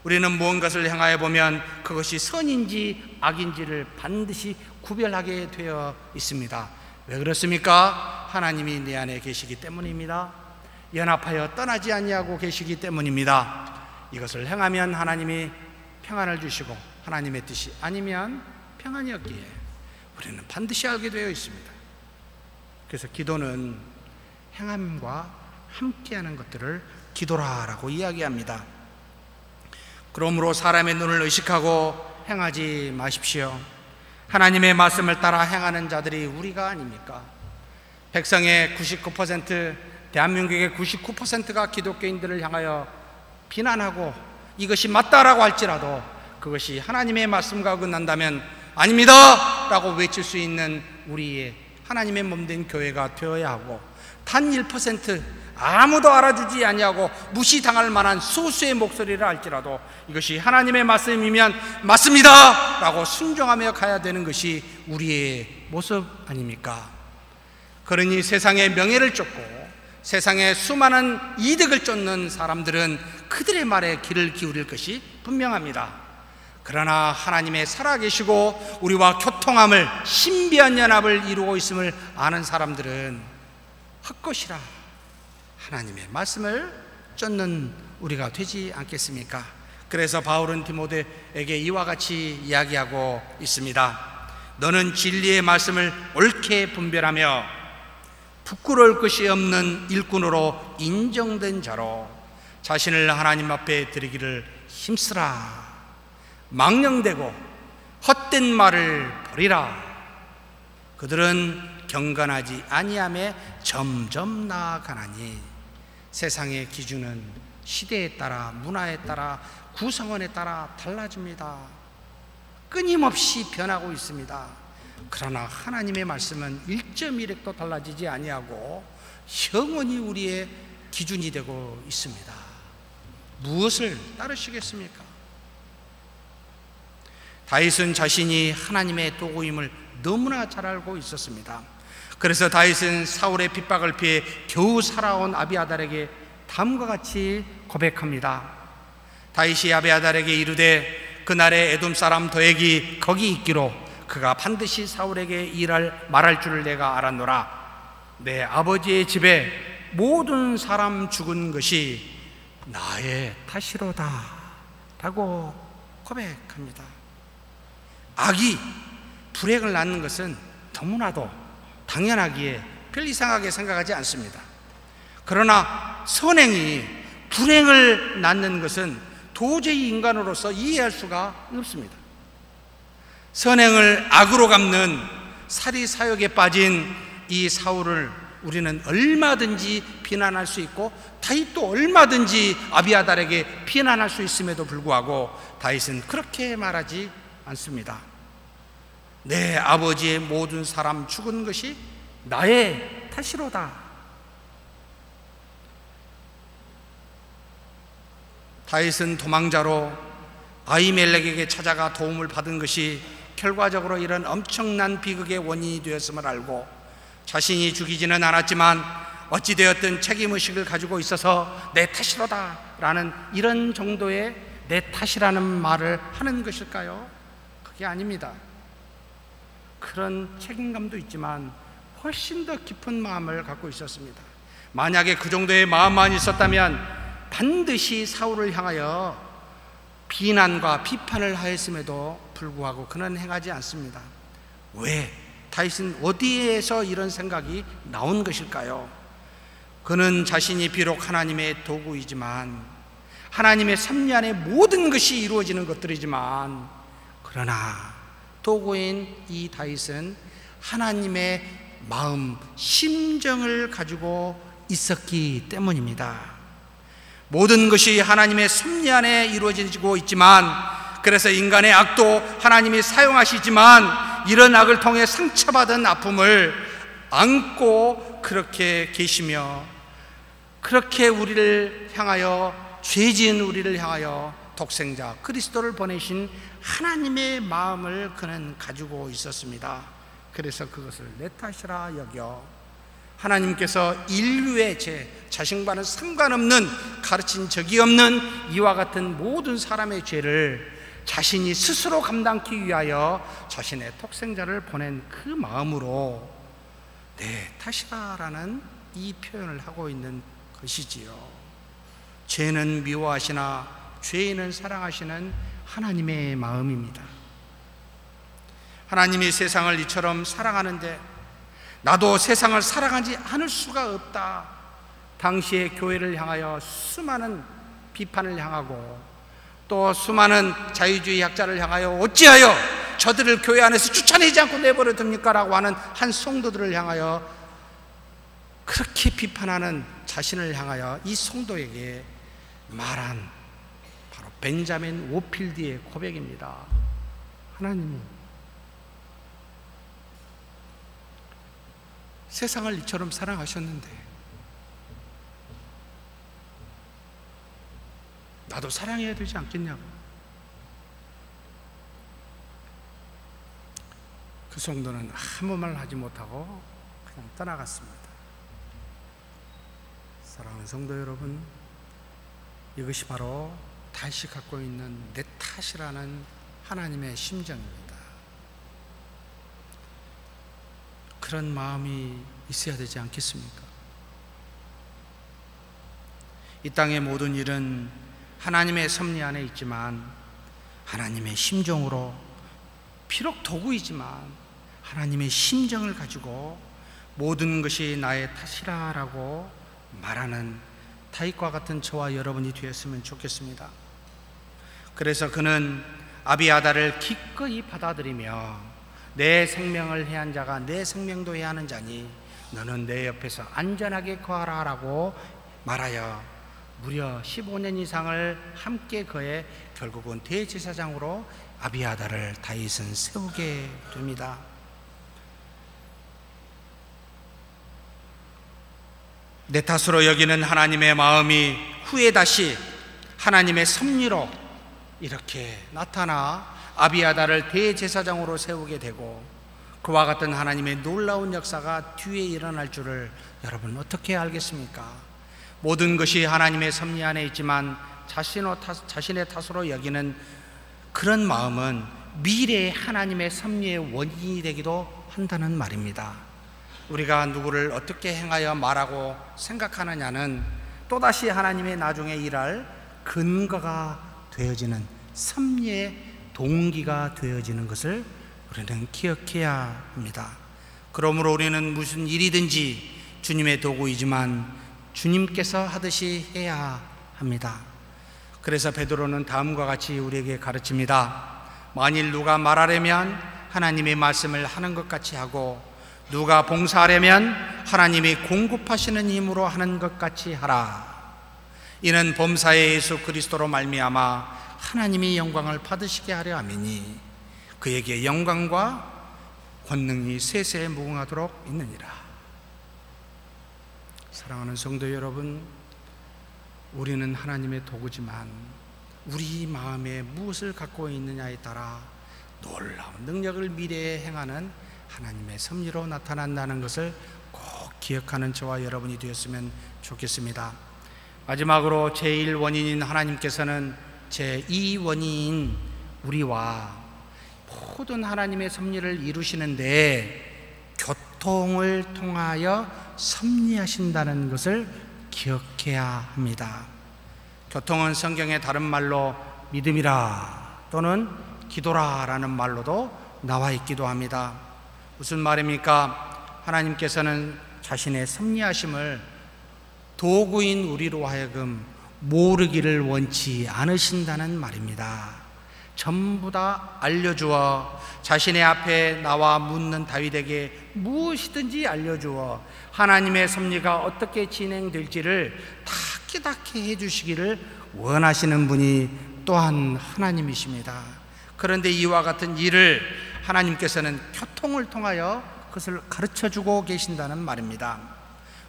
우리는 무언가를 향하여 보면 그것이 선인지 악인지를 반드시 구별하게 되어 있습니다. 왜 그렇습니까? 하나님이 내 안에 계시기 때문입니다. 연합하여 떠나지 아니하고 계시기 때문입니다. 이것을 행하면 하나님이 평안을 주시고 하나님의 뜻이 아니면 평안이 없기에 우리는 반드시 알게 되어 있습니다. 그래서 기도는 행함과 함께하는 것들을 기도라라고 이야기합니다. 그러므로 사람의 눈을 의식하고 행하지 마십시오. 하나님의 말씀을 따라 행하는 자들이 우리가 아닙니까? 백성의 99%, 대한민국의 99%가 기독교인들을 향하여 비난하고 이것이 맞다라고 할지라도 그것이 하나님의 말씀과 어긋난다면 아닙니다 라고 외칠 수 있는 우리의 하나님의 몸된 교회가 되어야 하고, 단 1% 아무도 알아주지 아니하고 무시당할 만한 소수의 목소리를 할지라도 이것이 하나님의 말씀이면 맞습니다 라고 순종하며 가야 되는 것이 우리의 모습 아닙니까? 그러니 세상의 명예를 쫓고 세상의 수많은 이득을 쫓는 사람들은 그들의 말에 귀를 기울일 것이 분명합니다. 그러나 하나님의 살아계시고 우리와 교통함을, 신비한 연합을 이루고 있음을 아는 사람들은 헛것이라 하나님의 말씀을 쫓는 우리가 되지 않겠습니까? 그래서 바울은 디모데에게 이와 같이 이야기하고 있습니다. 너는 진리의 말씀을 옳게 분별하며 부끄러울 것이 없는 일꾼으로 인정된 자로 자신을 하나님 앞에 드리기를 힘쓰라. 망령되고 헛된 말을 버리라. 그들은 경건하지 아니함에 점점 나아가나니 세상의 기준은 시대에 따라, 문화에 따라, 구성원에 따라 달라집니다. 끊임없이 변하고 있습니다. 그러나 하나님의 말씀은 1.1획도 달라지지 아니하고 영원히 우리의 기준이 되고 있습니다. 무엇을 따르시겠습니까? 다윗은 자신이 하나님의 도구임을 너무나 잘 알고 있었습니다. 그래서 다윗은 사울의 핍박을 피해 겨우 살아온 아비아달에게 다음과 같이 고백합니다. 다윗이 아비아달에게 이르되 그날의 에돔 사람 도액이 거기 있기로 그가 반드시 사울에게 말할 줄을 내가 알았노라. 내 아버지의 집에 모든 사람 죽은 것이 나의 탓이로다 라고 고백합니다. 악이 불행을 낳는 것은 너무나도 당연하기에 별 이상하게 생각하지 않습니다. 그러나 선행이 불행을 낳는 것은 도저히 인간으로서 이해할 수가 없습니다. 선행을 악으로 갚는 사리사욕에 빠진 이 사울을 우리는 얼마든지 비난할 수 있고 다윗도 얼마든지 아비아달에게 비난할 수 있음에도 불구하고 다윗은 그렇게 말하지 않습니다. 내 아버지의 모든 사람 죽은 것이 나의 탓이로다. 다윗은 도망자로 아히멜렉에게 찾아가 도움을 받은 것이 결과적으로 이런 엄청난 비극의 원인이 되었음을 알고 자신이 죽이지는 않았지만 어찌되었든 책임의식을 가지고 있어서 내 탓이로다 라는 이런 정도의 내 탓이라는 말을 하는 것일까요? 그게 아닙니다. 그런 책임감도 있지만 훨씬 더 깊은 마음을 갖고 있었습니다. 만약에 그 정도의 마음만 있었다면 반드시 사울을 향하여 비난과 비판을 하였음에도 불구하고 그는 행하지 않습니다. 왜? 다윗은 어디에서 이런 생각이 나온 것일까요? 그는 자신이 비록 하나님의 도구이지만 하나님의 섭리 안에 모든 것이 이루어지는 것들이지만 그러나 도구인 이 다윗은 하나님의 마음, 심정을 가지고 있었기 때문입니다. 모든 것이 하나님의 섭리 안에 이루어지고 있지만 그래서 인간의 악도 하나님이 사용하시지만 이런 악을 통해 상처받은 아픔을 안고 그렇게 계시며 그렇게 우리를 향하여 죄지은 우리를 향하여 독생자 그리스도를 보내신 하나님의 마음을 그는 가지고 있었습니다. 그래서 그것을 내 탓이라 여겨 하나님께서 인류의 죄, 자신과는 상관없는, 가르친 적이 없는 이와 같은 모든 사람의 죄를 자신이 스스로 감당하기 위하여 자신의 독생자를 보낸 그 마음으로 내 탓이라는 이 표현을 하고 있는 것이지요. 죄는 미워하시나 죄인은 사랑하시는 하나님의 마음입니다. 하나님이 세상을 이처럼 사랑하는데 나도 세상을 사랑하지 않을 수가 없다. 당시의 교회를 향하여 수많은 비판을 향하고 또 수많은 자유주의 학자를 향하여 어찌하여 저들을 교회 안에서 쫓아내지 않고 내버려 둡니까? 라고 하는 한 성도들을 향하여 그렇게 비판하는 자신을 향하여 이 성도에게 말한 바로 벤자민 오필드의 고백입니다. 하나님이 세상을 이처럼 사랑하셨는데 나도 사랑해야 되지 않겠냐고. 그 성도는 아무 말 하지 못하고 그냥 떠나갔습니다. 사랑하는 성도 여러분, 이것이 바로 다시 갖고 있는 내 탓이라는 하나님의 심정입니다. 그런 마음이 있어야 되지 않겠습니까? 이 땅의 모든 일은 하나님의 섭리 안에 있지만 하나님의 심정으로, 비록 도구이지만 하나님의 심정을 가지고 모든 것이 나의 탓이라고 말하는 다윗과 같은 저와 여러분이 되었으면 좋겠습니다. 그래서 그는 아비아달을 기꺼이 받아들이며 내 생명을 해한 자가 내 생명도 해하는 자니 너는 내 옆에서 안전하게 거하라 라고 말하여 무려 15년 이상을 함께 거해 결국은 대제사장으로 아비아달을 다윗은 세우게 됩니다. 내 탓으로 여기는 하나님의 마음이 후에 다시 하나님의 섭리로 이렇게 나타나 아비아달을 대제사장으로 세우게 되고 그와 같은 하나님의 놀라운 역사가 뒤에 일어날 줄을 여러분 어떻게 알겠습니까? 모든 것이 하나님의 섭리 안에 있지만 자신의 탓으로 여기는 그런 마음은 미래의 하나님의 섭리의 원인이 되기도 한다는 말입니다. 우리가 누구를 어떻게 행하여 말하고 생각하느냐는 또다시 하나님의 나중에 일할 근거가 되어지는 섭리의 동기가 되어지는 것을 우리는 기억해야 합니다. 그러므로 우리는 무슨 일이든지 주님의 도구이지만 주님께서 하듯이 해야 합니다. 그래서 베드로는 다음과 같이 우리에게 가르칩니다. 만일 누가 말하려면 하나님의 말씀을 하는 것 같이 하고 누가 봉사하려면 하나님이 공급하시는 힘으로 하는 것 같이 하라. 이는 범사의 예수 그리스도로 말미암아 하나님이 영광을 받으시게 하려 함이니 그에게 영광과 권능이 세세에 무궁하도록 있느니라. 사랑하는 성도 여러분, 우리는 하나님의 도구지만 우리 마음에 무엇을 갖고 있느냐에 따라 놀라운 능력을 미래에 행하는 하나님의 섭리로 나타난다는 것을 꼭 기억하는 저와 여러분이 되었으면 좋겠습니다. 마지막으로 제1원인인 하나님께서는 제2원인인 우리와 모든 하나님의 섭리를 이루시는데 교통을 통하여 섭리하신다는 것을 기억해야 합니다. 교통은 성경의 다른 말로 믿음이라 또는 기도라 라는 말로도 나와 있기도 합니다. 무슨 말입니까? 하나님께서는 자신의 섭리하심을 도구인 우리로 하여금 모르기를 원치 않으신다는 말입니다. 전부 다 알려주어 자신의 앞에 나와 묻는 다윗에게 무엇이든지 알려주어 하나님의 섭리가 어떻게 진행될지를 다 깨닫게 해주시기를 원하시는 분이 또한 하나님이십니다. 그런데 이와 같은 일을 하나님께서는 교통을 통하여 그것을 가르쳐주고 계신다는 말입니다.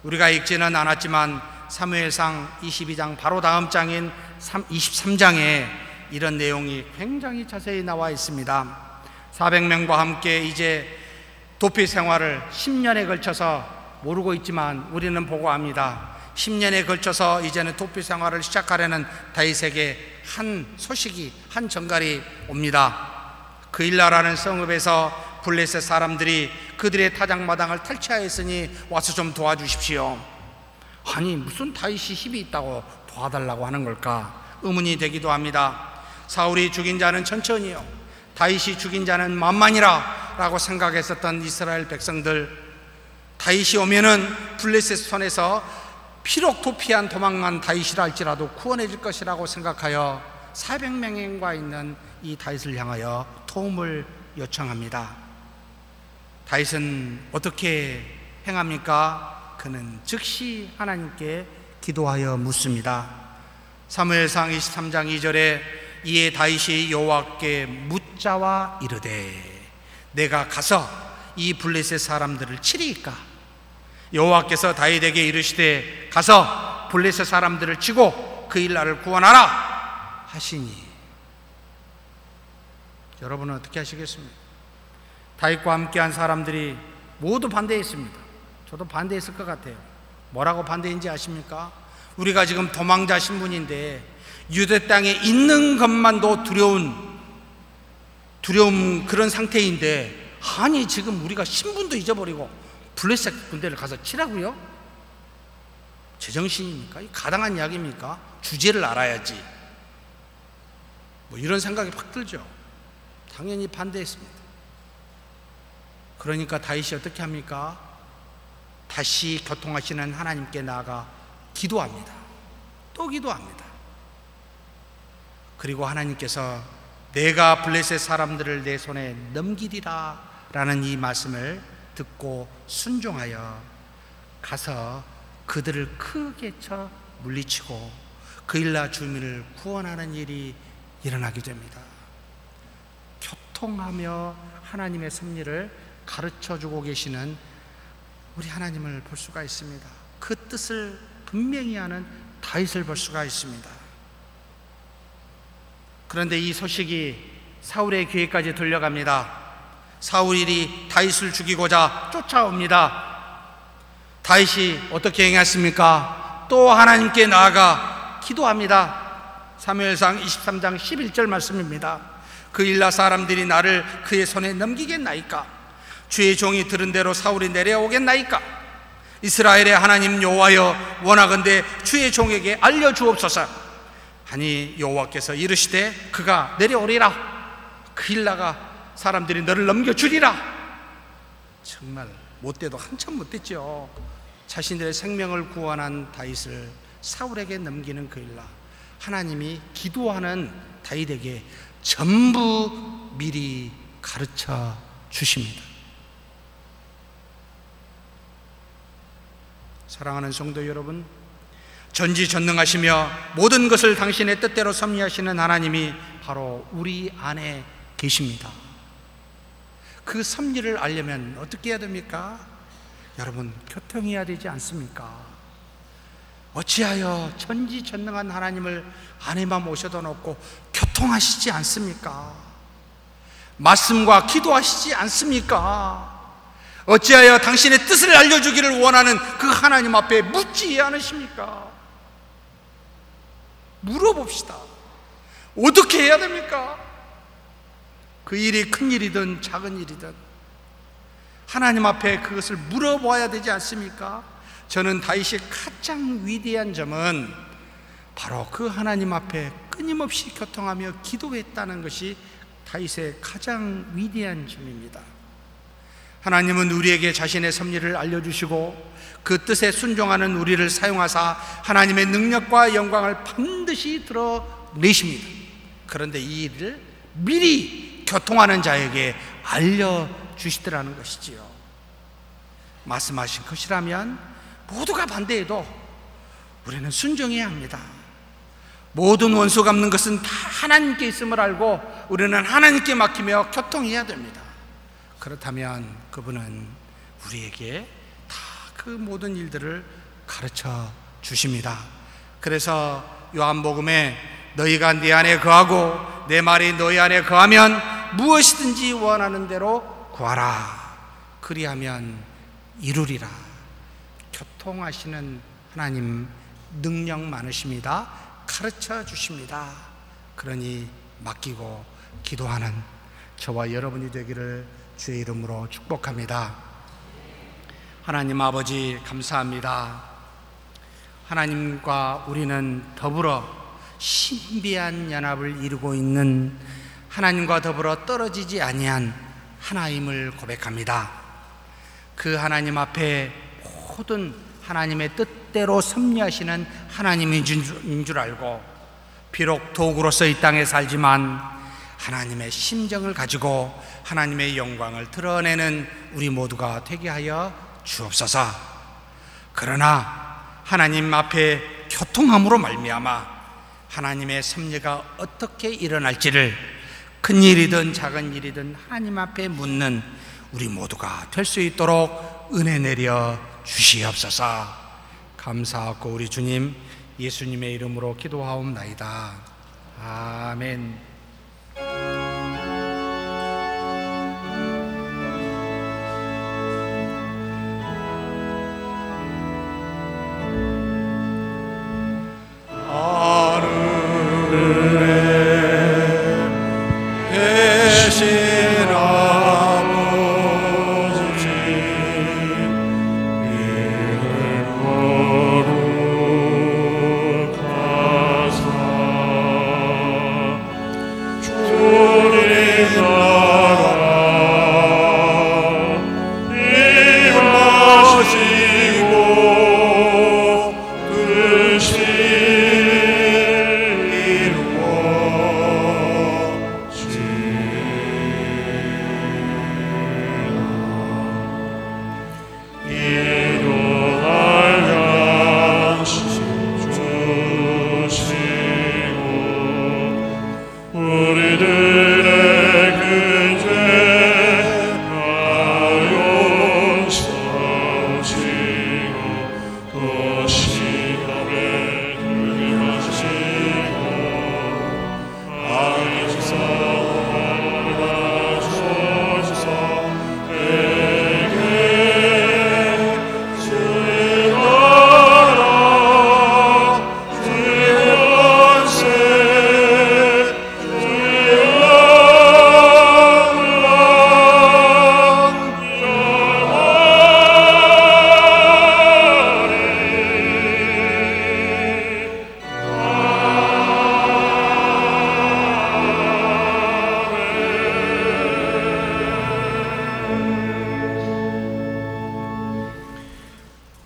우리가 읽지는 않았지만 사무엘상 22장 바로 다음 장인 23장에 이런 내용이 굉장히 자세히 나와 있습니다. 400명과 함께 이제 도피 생활을 10년에 걸쳐서 모르고 있지만 우리는 보고 압니다. 10년에 걸쳐서 이제는 도피 생활을 시작하려는 다윗에게 한 소식이, 한 전갈이 옵니다. 그일라라는 성읍에서 블레셋 사람들이 그들의 타작마당을 탈취하였으니 와서 좀 도와주십시오. 아니, 무슨 다윗이 힘이 있다고 도와달라고 하는 걸까? 의문이 되기도 합니다. 사울이 죽인 자는 천천히요, 다윗이 죽인 자는 만만이라 라고 생각했었던 이스라엘 백성들, 다윗이 오면은 블레셋 손에서 비록 도피한 도망간 다윗이라 할지라도 구원해 줄 것이라고 생각하여 400명과 있는 이 다윗을 향하여 도움을 요청합니다. 다윗은 어떻게 행합니까? 그는 즉시 하나님께 기도하여 묻습니다. 사무엘상 23장 2절에 이에 다윗이 여호와께 묻자와 이르되 내가 가서 이 블레셋 사람들을 치리이까? 여호와께서 다윗에게 이르시되 가서 블레셋 사람들을 치고 그일라를 구원하라 하시니, 여러분은 어떻게 하시겠습니까? 다윗과 함께한 사람들이 모두 반대했습니다. 저도 반대했을 것 같아요. 뭐라고 반대인지 아십니까? 우리가 지금 도망자 신분인데 유대 땅에 있는 것만도 두려움 그런 상태인데, 아니 지금 우리가 신분도 잊어버리고 블레셋 군대를 가서 치라고요? 제정신입니까? 가당한 이야기입니까? 주제를 알아야지. 뭐 이런 생각이 팍 들죠. 당연히 반대했습니다. 그러니까 다윗이 어떻게 합니까? 다시 교통하시는 하나님께 나아가 기도합니다. 또 기도합니다. 그리고 하나님께서 내가 블레셋 사람들을 내 손에 넘기리라 라는 이 말씀을 듣고 순종하여 가서 그들을 크게 쳐 물리치고 그일라 주민을 구원하는 일이 일어나게 됩니다. 교통하며 하나님의 섭리를 가르쳐주고 계시는 우리 하나님을 볼 수가 있습니다. 그 뜻을 분명히 아는 다윗을 볼 수가 있습니다. 그런데 이 소식이 사울의 귀에까지 들려갑니다. 사울이 다윗을 죽이고자 쫓아옵니다. 다윗이 어떻게 행했습니까? 또 하나님께 나아가 기도합니다. 사무엘상 23장 11절 말씀입니다. 그일라 사람들이 나를 그의 손에 넘기겠나이까? 주의 종이 들은 대로 사울이 내려오겠나이까? 이스라엘의 하나님 여호와여, 원하건대 주의 종에게 알려주옵소서. 하니 여호와께서 이르시되 그가 내려오리라. 그일라가 사람들이 너를 넘겨주리라. 정말 못돼도 한참 못됐죠. 자신들의 생명을 구원한 다윗을 사울에게 넘기는 그일라, 하나님이 기도하는 다윗에게 전부 미리 가르쳐 주십니다. 사랑하는 성도 여러분, 전지전능하시며 모든 것을 당신의 뜻대로 섭리하시는 하나님이 바로 우리 안에 계십니다. 그 섭리를 알려면 어떻게 해야 됩니까? 여러분, 교통해야 되지 않습니까? 어찌하여 전지전능한 하나님을 안에만 모셔다 놓고 교통하시지 않습니까? 말씀과 기도하시지 않습니까? 어찌하여 당신의 뜻을 알려주기를 원하는 그 하나님 앞에 묻지 않으십니까? 물어봅시다. 어떻게 해야 됩니까? 그 일이 큰 일이든 작은 일이든 하나님 앞에 그것을 물어봐야 되지 않습니까? 저는 다윗이 가장 위대한 점은 바로 그 하나님 앞에 끊임없이 교통하며 기도했다는 것이 다윗의 가장 위대한 점입니다. 하나님은 우리에게 자신의 섭리를 알려주시고 그 뜻에 순종하는 우리를 사용하사 하나님의 능력과 영광을 반드시 드러내십니다. 그런데 이 일을 미리 교통하는 자에게 알려주시더라는 것이지요. 말씀하신 것이라면 모두가 반대해도 우리는 순종해야 합니다. 모든 원수 갚는 것은 다 하나님께 있음을 알고 우리는 하나님께 맡기며 교통해야 됩니다. 그렇다면 그분은 우리에게 다 그 모든 일들을 가르쳐 주십니다. 그래서 요한복음에 너희가 내 안에 거하고 내 말이 너희 안에 거하면 무엇이든지 원하는 대로 구하라. 그리하면 이루리라. 교통하시는 하나님 능력 많으십니다. 가르쳐 주십니다. 그러니 맡기고 기도하는 저와 여러분이 되기를 주의 이름으로 축복합니다. 하나님 아버지 감사합니다. 하나님과 우리는 더불어 신비한 연합을 이루고 있는, 하나님과 더불어 떨어지지 아니한 하나임을 고백합니다. 그 하나님 앞에 모든 하나님의 뜻대로 섭리하시는 하나님인 줄 알고, 비록 도구로서 이 땅에 살지만 하나님의 심정을 가지고 하나님의 영광을 드러내는 우리 모두가 되게 하여 주옵소서. 그러나 하나님 앞에 교통함으로 말미암아 하나님의 섭리가 어떻게 일어날지를 큰 일이든 작은 일이든 하나님 앞에 묻는 우리 모두가 될 수 있도록 은혜 내려 주시옵소서. 감사하고 우리 주님 예수님의 이름으로 기도하옵나이다. 아멘.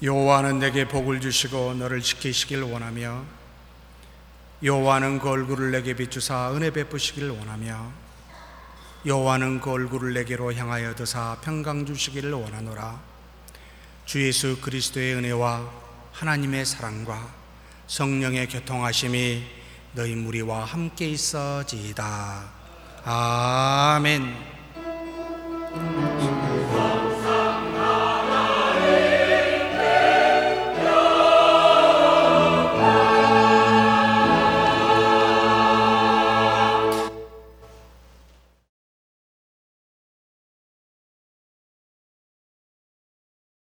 여호와는 내게 복을 주시고 너를 지키시길 원하며, 여호와는 그 얼굴을 내게 비추사 은혜 베푸시기를 원하며, 여호와는 그 얼굴을 내게로 향하여 드사 평강 주시기를 원하노라. 주 예수 그리스도의 은혜와 하나님의 사랑과 성령의 교통하심이 너희 무리와 함께 있어지이다. 아멘.